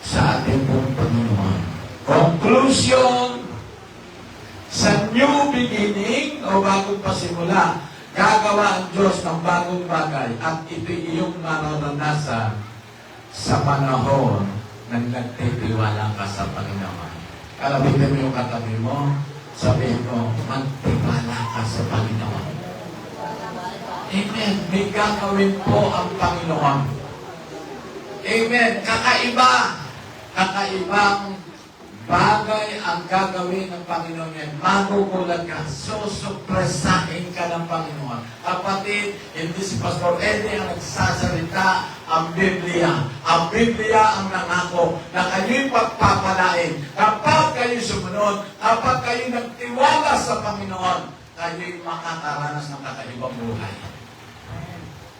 sa ating pong Panginoon. Conclusion, sa new beginning o bagong pasimula, gagawa ang Diyos ng bagong bagay at ito iyong mararanasan sa panahon na nagtitiwala ka sa Panginoon. Kalabitin mo yung katabi mo, sabihin mo, magtiwala ka sa Panginoon. Amen. May gagawin po ang Panginoon. Amen. Kakaiba. Kakaibang bagay ang gagawin ng Panginoon yan. Magugulat ka. Susupresahin ka ng Panginoon. Kapatid, hindi si Pastor Eddie ang nagsasalita, ang Biblia. Ang Biblia ang nangako na kayo'y pagpapalain. Kapag kayo sumunod, kapag kayo nagtiwala sa Panginoon, kayo'y makakaranas ng kakaibang buhay.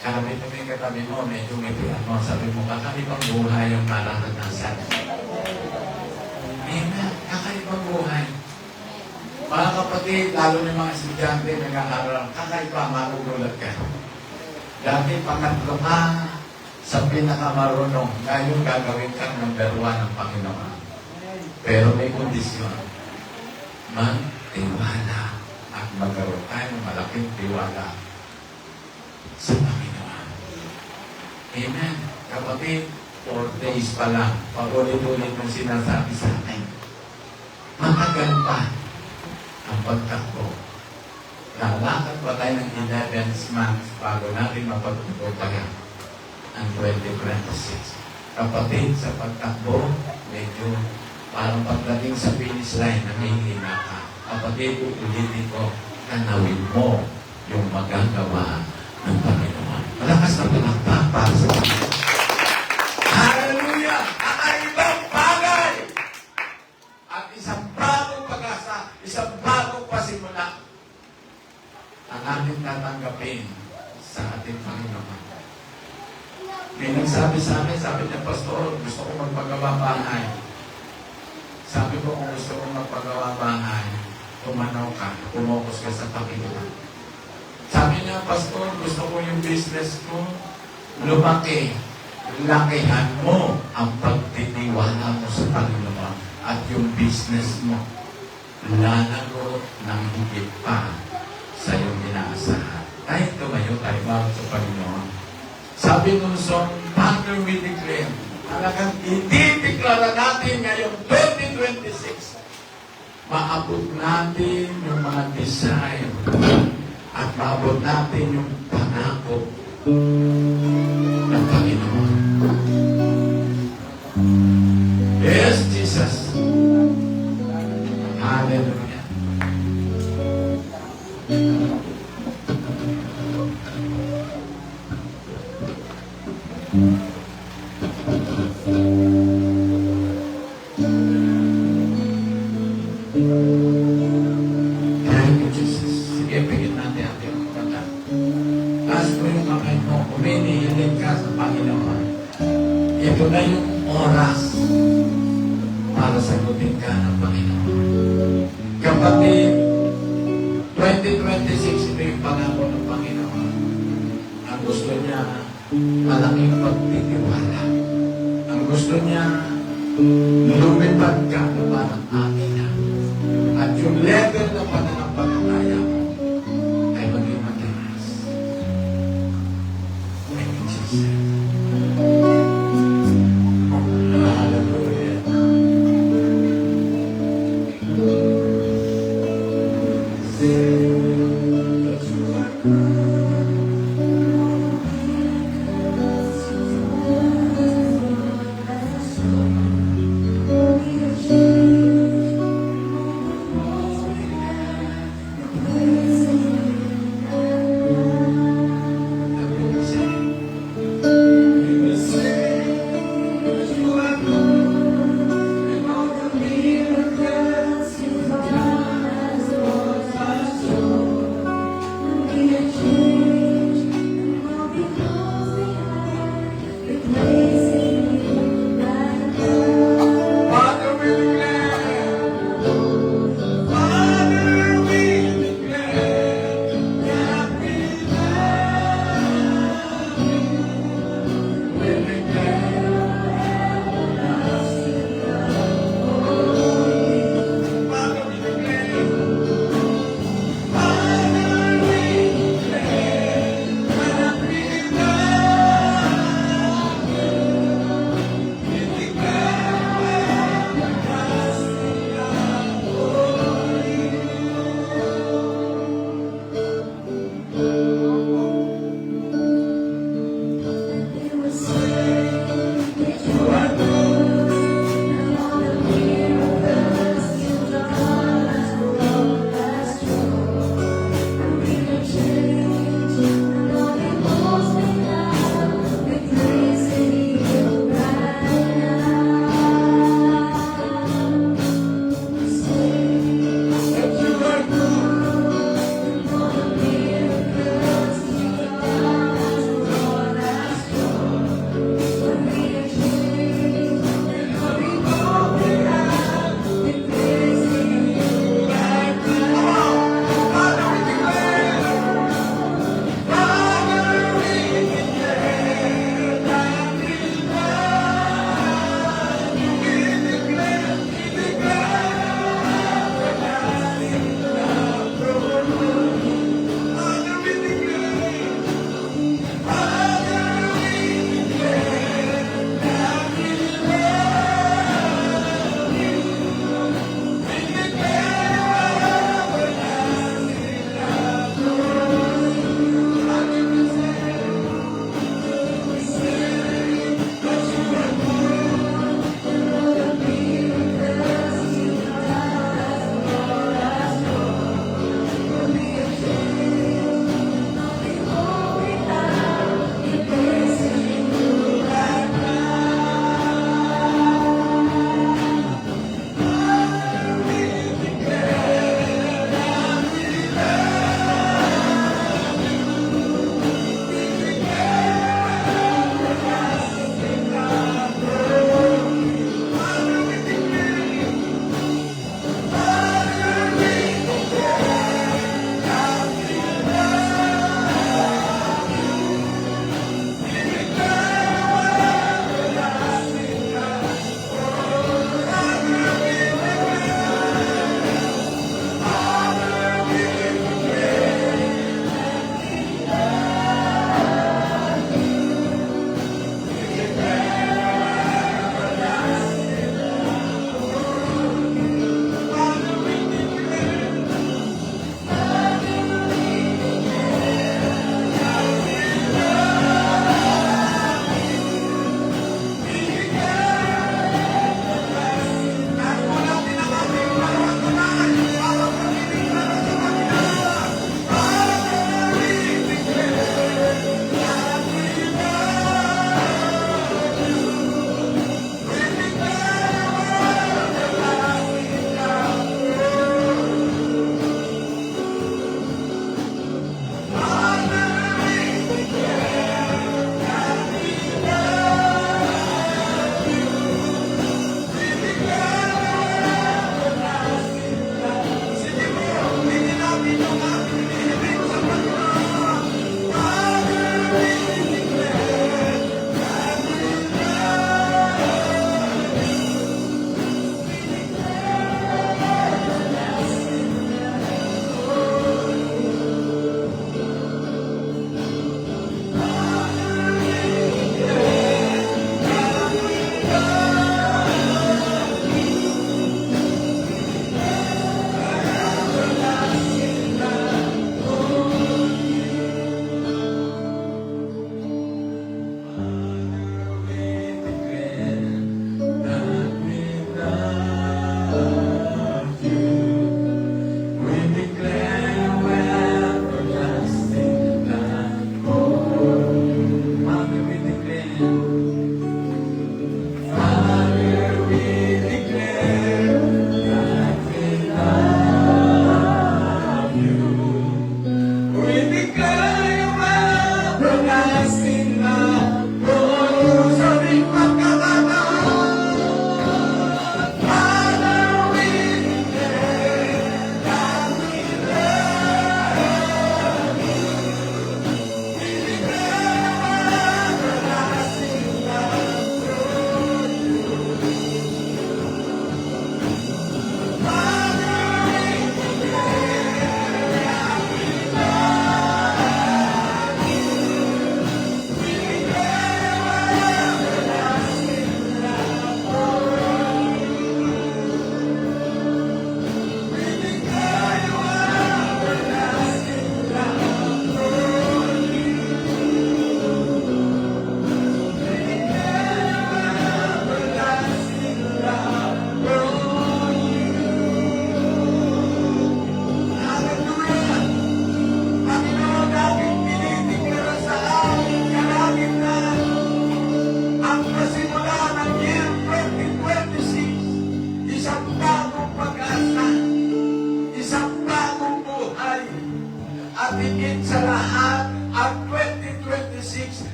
Kami may katabi mo, medyo may mo, sabi mo, kakaibang buhay ang mararanasan. Amen. Kakaibang buhay. Mga kapatid, lalo ng mga estudyante nag-aaral, kakaiba, magugulat ka. Dati pangatlo ka sa pinakamarunong, ngayon gagawin kang number 1 ng Panginoon. Pero may kondisyon. Magtiwala at magkaroon tayo ng malaking tiwala sa Panginoon. Amen. Kapatid, 4 days pa lang, pag-ulit-ulit mong sinasabi sa akin, matagal pa ang pagtakbo. Lalakad pa tayo ng 11 months bago natin mapagtutupagan ang 2026. Kapatid, sa pagtakbo, medyo parang pagdating sa finish line, namihina ka. Kapatid, ulitin ko, tanawin mo yung magagawa ng Panginoon. Malakas na palakpak para sa Panginoon. Hallelujah! Kakaibang bagay! At isang bagong pag-asa, isang bagong pasimula ang ating tatanggapin sa ating Panginoon. May nagsabi sa akin, sabi niya, Pastor, gusto ko magpagawa bahay. Sabi ko, kung gusto ko magpagawa bahay, tumanaw ka, tumokus ka sa Panginoon. Sabi niya, Pastor, gusto ko yung business ko lumaki. Lakihan mo ang pagtitiwala mo sa Panginoon at yung business mo lalago ng higit pa sa iyong inaasahan. Tayo tumayo tayo bago sa Panginoon. Sabi ng song, Father, we declare, talagang itideklara natin ngayong 2026, maabot natin yung mga desire at maabot natin yung pangako ng Panginoon. Yes, Jesus. Hallelujah. Thank you, Jesus. Sige, pigit natin ang iyong kanta. Taas mo yung kamay mo, uminihiling ka sa Panginoon. Ito na yung oras para sagutin ka ng Panginoon. Kapatid, 2026, ito yung pangako ng Panginoon. Ang gusto niya, malaking pagtitiwala. Ang gusto niya, lumipad ka na parang akin na. At yung level ng pananampalataya mo ay maging mataas. Thank you, Jesus. Hallelujah. Thank you, Jesus.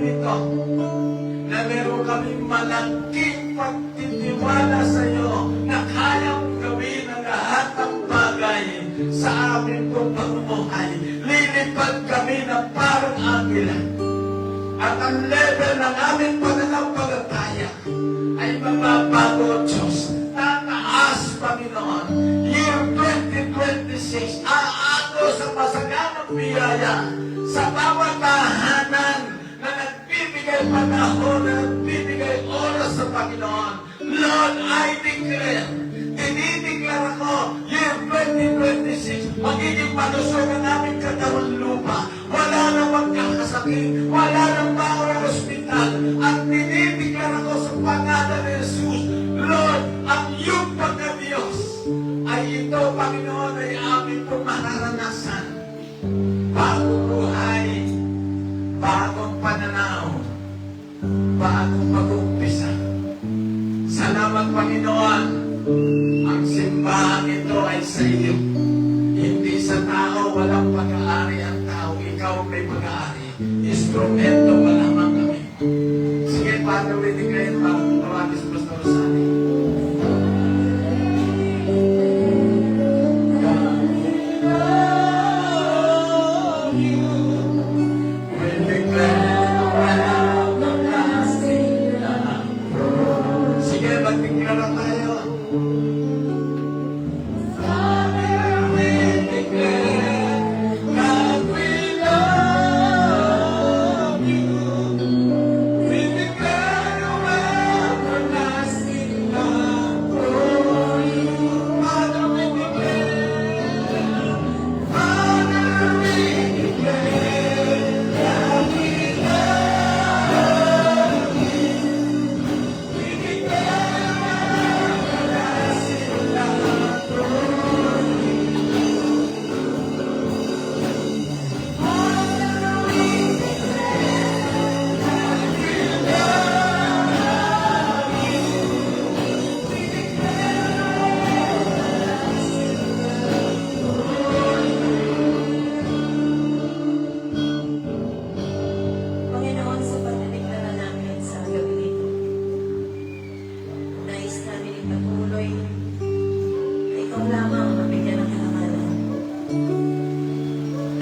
ito na meron kaming malaking pagtitiwala sa iyo na kayang gawin ang lahat ng bagay sa aming pong pamumuhay. Lilipad kami na parang agila. At ang level ng aming pananampalataya ay mababago, Diyos. Tataas, Panginoon. Year 2026, aako sa masaganang biyaya sa bawat tahanan na nagbibigay panahon, na nagbibigay oras sa Panginoon. Lord, I declare, dinideklara ko, year 2026, magiging malusog ang aming katawan lupa. Wala nang magkakasakit, wala nang bawal ospital. At dinideklara ko sa pangalan ni Jesus, Lord, ang iyong pagka-Diyos ay ito, Panginoon, ay aming pong mararanasan. Bagong buhay, bagong pananaw, bagong pag-uumpisa. Salamat, Panginoon. Ang simbahan ito ay sa iyo. Hindi sa tao, walang pag-aari ang tao. Ikaw may pag-aari. Instrumento pa lamang kami. Sige, Father, we declare ang tawagin sa Pastor Rosani. Sige, magdeklara tayo. Panginoon, sa pagdedeklara namin sa gabi ito, nais namin ipatuloy na ikaw lamang ang mabigyan ng kalamanan.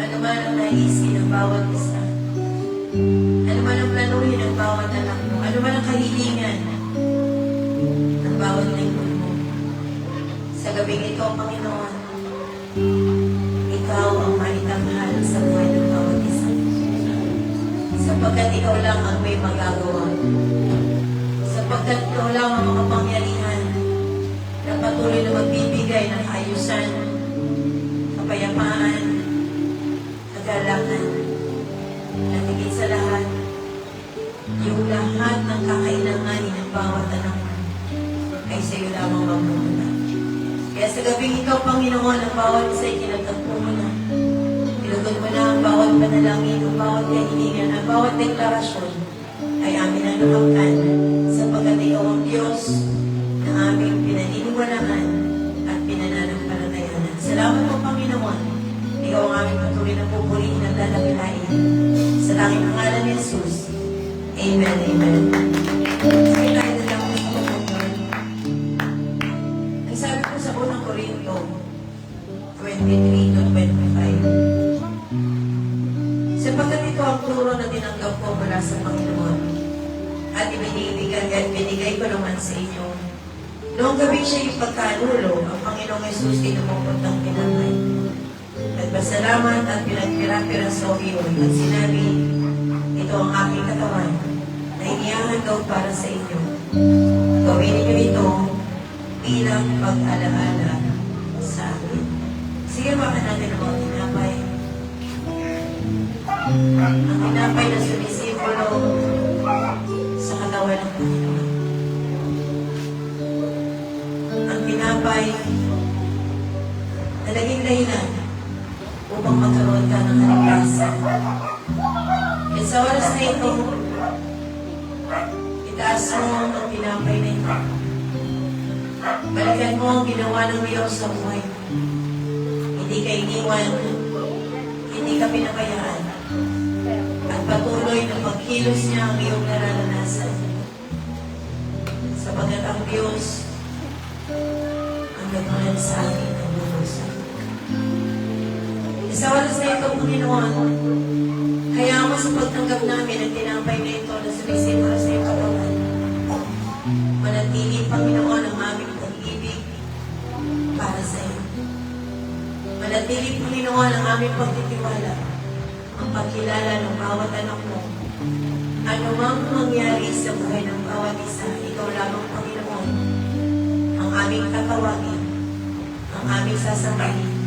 Ano man ang naisin ng bawat isa, ano man ang planuhin ng bawat anak mo, ano man ang kahilingan ng bawat lingkod mo. Sa gabing ito, Panginoon, ikaw ang maitanghal sa buhay ng bawat isa. Sapagkat ikaw lang ang may magagawa. Sapagkat ikaw lang ang makapangyarihan na patuloy na magbibigay ng ayusan, kapayapaan, kagalakan, at higit sa lahat, yung lahat ng kakailanganin ng bawat anak mo ay sa iyo lamang magmumula. Kaya sa gabing ito, Panginoon, ang bawat isa ay kinagtagpo mo na. Ilugod mo na ang bawat panalangin, ang bawat kahilingan, ang bawat deklarasyon ay amin ang lumaktan sapagkat ikaw ang Diyos na aming pinaniniwalaan at pinananampalatayanan. Salamat po, Panginoon. Ikaw ang aming patuloy na pupurihin at lalapilain. Sa tanging pangalan ni Jesus. Amen, amen. Sige tayo na lang sa pagkakas. Ang sabi ko sa unang Korinto 23 to 25. Sapagkat ito ang turo na tinanggap ko mula sa Panginoon at ibinigay ko naman sa inyo. Noong gabi siya ipagkanulo, ang Panginoong Jesus tinumukot ng pinamay. Nagpasalamat at pinagpira-pira sa iyon at sinabi, ito ang aking katawan na inihahandog para sa inyo. Gawin niyo ito bilang pag-alaala sa akin. Sige, baka natin ang mga tinapay. Ang tinapay na sumisimbolo sa katawan ng Panginoon. Ang tinapay na naging dahilan upang magkaroon ka ng kaligtasan. At sa oras na ito, itaas mo ang tinapay na ito. Balikan mo ang ginawa ng Diyos sa buhay mo. Hindi ka iniwan, hindi ka pinakayaan. At patuloy na pagkilos niya ang iyong nararanasan. Sapagat ang Diyos ang nagmahal sa akin ang lubusan. Sa oras na ito, Panginoon, kaya mo sa pagtanggap namin ang tinampay na ito na sumisimula sa iyong katawan. Manatili, Panginoon, ang aming pag-ibig para sa iyo. Manatili, Panginoon, ang aming pagtitiwala, ang pagkilala ng bawat anak mo. Ano mang mangyari sa buhay ng bawat isa, ikaw lamang, Panginoon, ang aming tatawagin, ang aming sasabihin,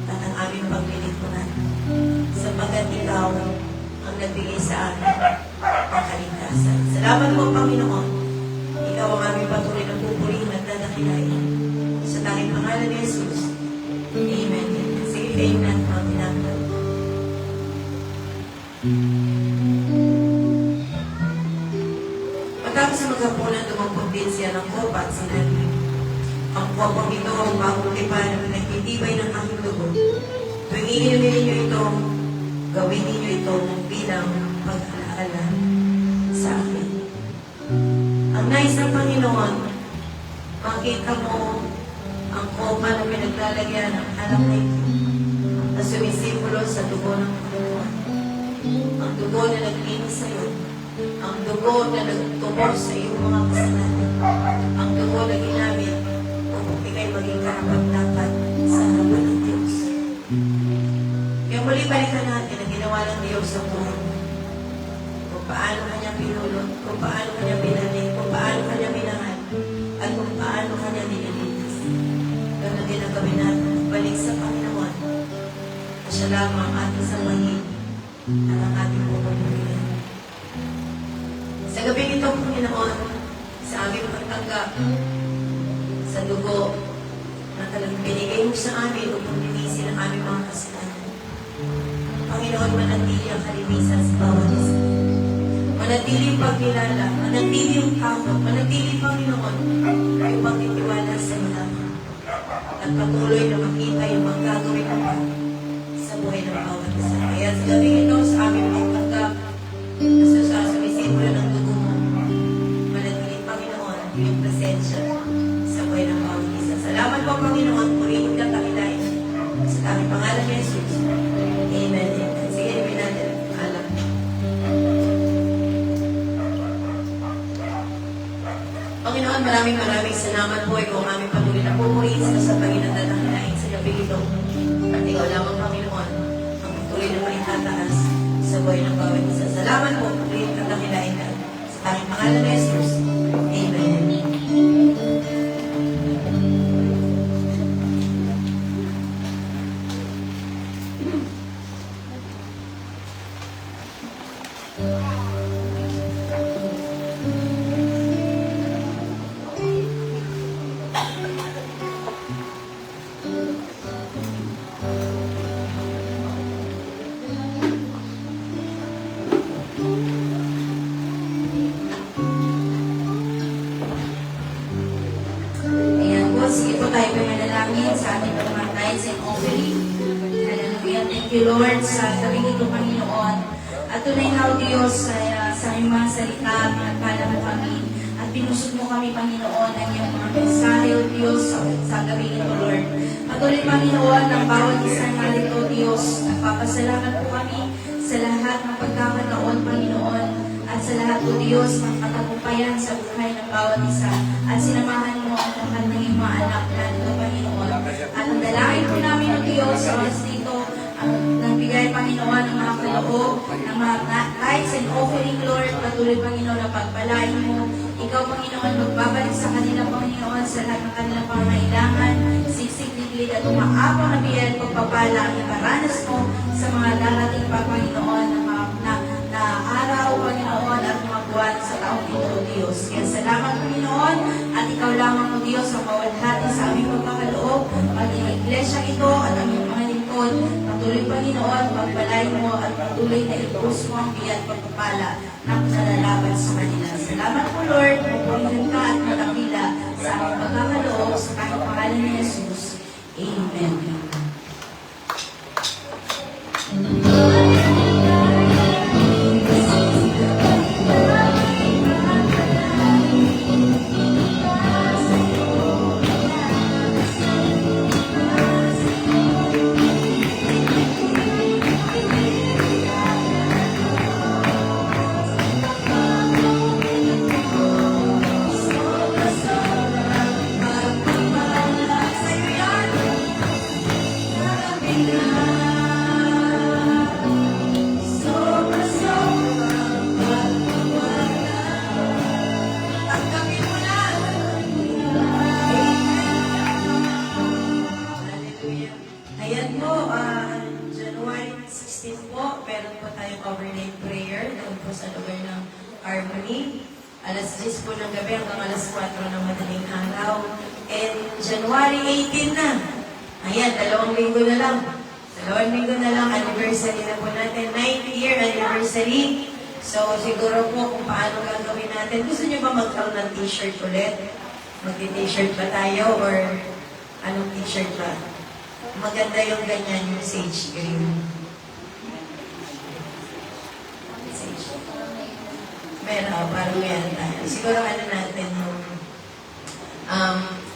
at ang aming paglilingkuran. Sapagat ikaw ang nagbigay sa amin ang kaligtasan. Salamat po, Panginoon. Ikaw ang aming patuloy na pupurihin at dadakilain. Sa tanging pangalan ni Jesus. Amen. Sige, faith natin mga pinagdal. Matapos sa maghapunan, dumampot din siya ng kopa at sinabi, ang kopang ito ang bagong tipan na nagtitibay ng aking dugo. Tuwing iinumin ninyo ito, gawin ninyo ito bilang pag-alaala sa akin. Ang nais ng Panginoon, makita mo ang kopa na pinaglalagyan ng anak na ito na sumisimbolo sa dugo ng Panginoon. Ang dugo na naglinis sa iyo. Ang dugo na nagtubos sa iyong mga kasalanan. Ang dugo na ginamit upang ikay maging karapat-dapat sa harapan ng Diyos. Kaya muli balikan natin ang ginawa ng Diyos sa buhay mo. Kung paano kanya pinulot, kung paano kanya binalik, kung paano kanya minahal, at kung paano kanya nililinis. Ganun din ang gawin natin, balik sa Panginoon. Na siya lamang ang ating sambahin at ang ating pupurihin. Sa gabi nito, Panginoon, sa aming pagtanggap, sa dugo na talagang binigay mo sa amin upang linisin ang aming mga kasalanan. Panginoon, manatili ang kalinisan sa bawat isa. Manatili ang pagkilala, manatili ang takot, manatili, Panginoon, yung pagtitiwala sa iyo lamang. At patuloy na makita yung magagawin mo pa sa buhay ng bawat isa. Kaya sa gabi ito, sa aming pagtanggap, sa sumisimula ng dugo mo, manatili, Panginoon, yung presensya sa buhay ng bawat isa. Salamat po, Panginoon, purihin ka kakilain. Sa aming pangalan ni Jesus. Amen. Sige, ibig natin alam. Panginoon, maraming salamat po. Ikaw ang aming patuloy na pupurihin sa Panginoon at nakilain sa gabi ito. At ikaw lamang, Panginoon, ang patuloy na maitataas sa buhay ng bawat isa. Salamat po, pupurihin at nakilain ka. Sa aming pangalan ni Jesus. Amen. Ayan po, sige po tayo may manalangin sa ating mga tithes and offering. Hallelujah. Thank you, Lord, sa gabing ito, Panginoon. At tunay na, O Diyos, sa iyong mga salita, pinagpala mo kami. At pinusog mo kami, Panginoon, ang iyong mga mensahe, O Diyos, sa gabing ito, Lord. Patuloy, Panginoon, ng bawat isang narito, Diyos. Nagpapasalamat po kami sa lahat ng pagkakataon, Panginoon. At sa lahat, O Diyos, ng katagumpayan sa buhay ng bawat isa. At sinamahan mo ang lahat ng iyong mga anak na ito, Panginoon. At ang dalangin po namin, O Diyos, sa oras dito, ang nagbigay, Panginoon, ng mga kaloob, ng mga tithes and offering, Lord. Patuloy, Panginoon, na pagpalain mo. Ikaw, Panginoon, magbabalik sa kanila, Panginoon, sa lahat ng kanilang pangangailangan, siksik-liglig at umaabang na biyaya at pagpapala ang iparanas mo sa mga darating pa, Panginoon, na araw, Panginoon, at mga buwan sa taong ito, O Diyos. Kaya salamat, Panginoon, at ikaw lamang, O Diyos, ang mawalhati sa aming pagkakaloob, maging iglesia ito at aming mga lingkod. Patuloy, Panginoon, pagpalay mo at patuloy na ipus mo ang biyaya at pagpapala na nalalaban sa kanila. Salamat po, Lord, pupurihin ka at matakila sa aming pagkakaloob sa kahit pangalan ni Jesus. Amen. Harmony. Alas 10 po ng gabi hanggang alas 4 ng madaling araw. And January 18 na. Ayan, 2 linggo na lang. 2 linggo na lang, anniversary na po natin. 9th-year anniversary. So, siguro po kung paano gagawin natin. Gusto niyo ba magkaroon ng t-shirt ulit? Mag-t-shirt ba tayo? Or anong t-shirt ba? Maganda yung ganyan, yung sage green. Sage. Meron, parang meron tayo. Siguro ano natin yung...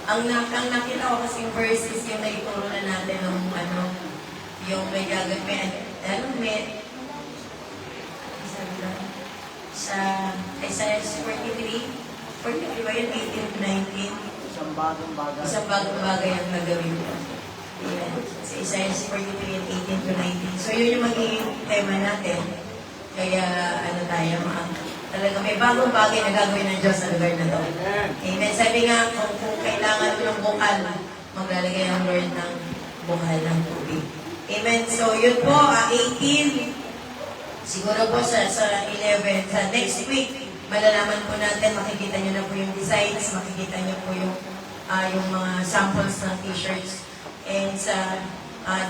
ang nakita ko kasing verses yung naituro na natin ng yung may gagawin. May sabi lang, sa Isaiah 43 ba yun? 18 to 19. Isang bagong bagay ang gagawin ko. Ayan. Sa Isaiah 43 and 18 to 19. So yun yung magiging tema natin. Kaya tayo, talaga may bagong bagay na gagawin ng Diyos sa lugar na to. Amen. Sabi nga, kung kailangan mo ng bukal, maglalagay ang Lord ng bukal ng tubig. Amen. So, yun po, 18. Siguro po sa 11, sa next week, malalaman po natin, makikita nyo na po yung designs, makikita nyo po yung mga samples ng t-shirts. And sa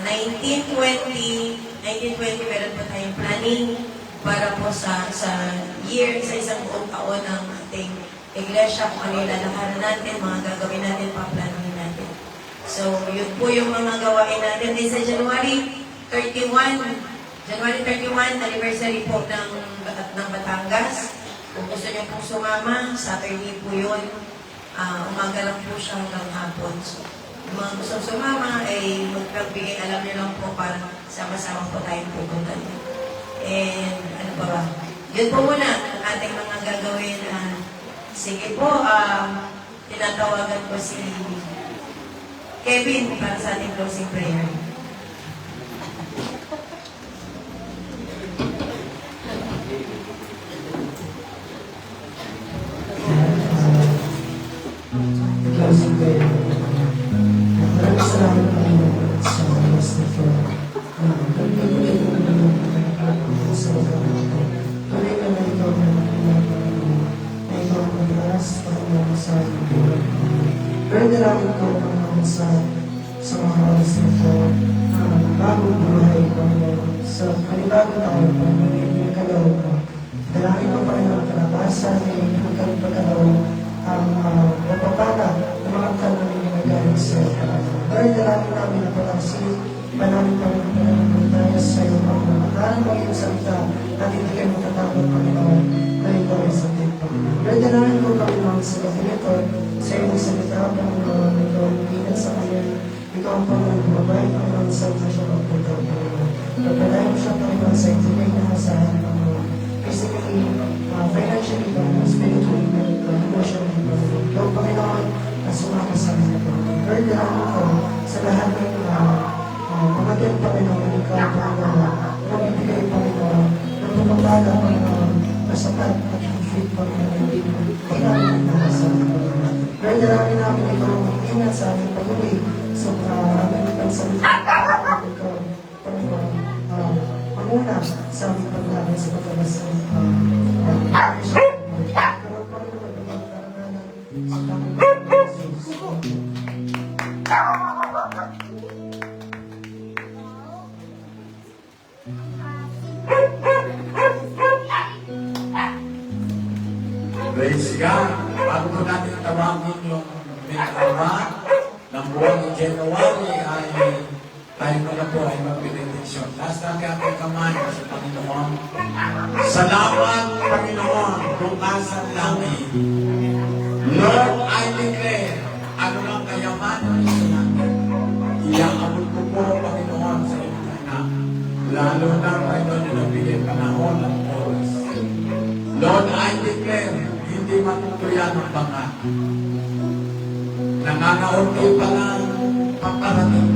1920, meron po tayong planning para po sa isang buong taon ng ating iglesia, kung ano yung lalakaran natin, mga gagawin natin, paplanuhin natin. So, yun po yung mga gawain natin. Din sa January 31, anniversary po ng Batangas. Kung gusto niyo pong sumama, Saturday po yun. Umaga lang po siya hanggang hapon. So, yung mga gusto sumama, ay magpagbigay, alam niyo lang po, para sama-sama po tayong pupunta niyo. And ano pa ba? Yun po muna ang ating mga gagawin. Sige po, tinatawagan ko si Kevin para sa ating closing prayer. Closing prayer. Maraming salamat Panginoon sa oras na ito. Pagpatuloy mo na lang sa lugar na ito. Tuloy ka na ikaw na Panginoon, na ikaw ang mag-aras, Panginoon, sa ating buhay. Pero dalangin ko, Panginoon, sa mga oras na ito, bagong buhay, Panginoon, sa panibagong taon, Panginoon, yung kalaw ko. Dalangin ko, Panginoon, kalakasan, ay magkaroon pagkalaw ang mapapala ng mga tanong na nagaling sa iyo. Lord, dalangin namin na palasin, manamit namin pananampalataya tayo sa iyo, Panginoon. Makaran mo iyong salita at hindi kayo matatakot, Panginoon, na ikaw ay sakit, Panginoon. Lord, dalangin ko, Panginoon, sa gabi nito, sa iyong salita, Panginoon, ikaw ang pinan sa kanya, ikaw ang Panginoon, bumabay, Panginoon, sa ito siya magpunta, Panginoon. Pagpalayan mo siya, Panginoon, sa ibigay na asahan, Panginoon. Physically, financially, Panginoon, spiritually, emotionally, Panginoon. Ikaw, Panginoon, na sumama sa amin, Panginoon. Lord, dalangin ko sa lahat ng pamatin, Panginoon, ikaw, Panginoon, magbibigay, Panginoon, ng pumapala, Panginoon, na sapat at fit, Panginoon, hindi mo kailangan na sa amin, Panginoon. Lord, dalangin namin ikaw ang ingat sa ating pag-uwi sa aming pagsalita, ikaw, Panginoon, manguna sa aming paglaban sa paglaban sa Praise God. Bago po natin tawagin yung may-awa ng buwan ng January ay tayo muna po ay mag-benediction. Last time ating kamay sa Panginoon. Salamat, Panginoon, bukas ang langit. Lord, I declare, ano lang kayamanan sa langit. Iaabot ko po, Panginoon, sa iyong anak. Lalo na, Panginoon, yung nagbigay panahon at oras. Lord, I declare, hindi matutuyan ang bangat. Nangangahon kayo pa lang paparating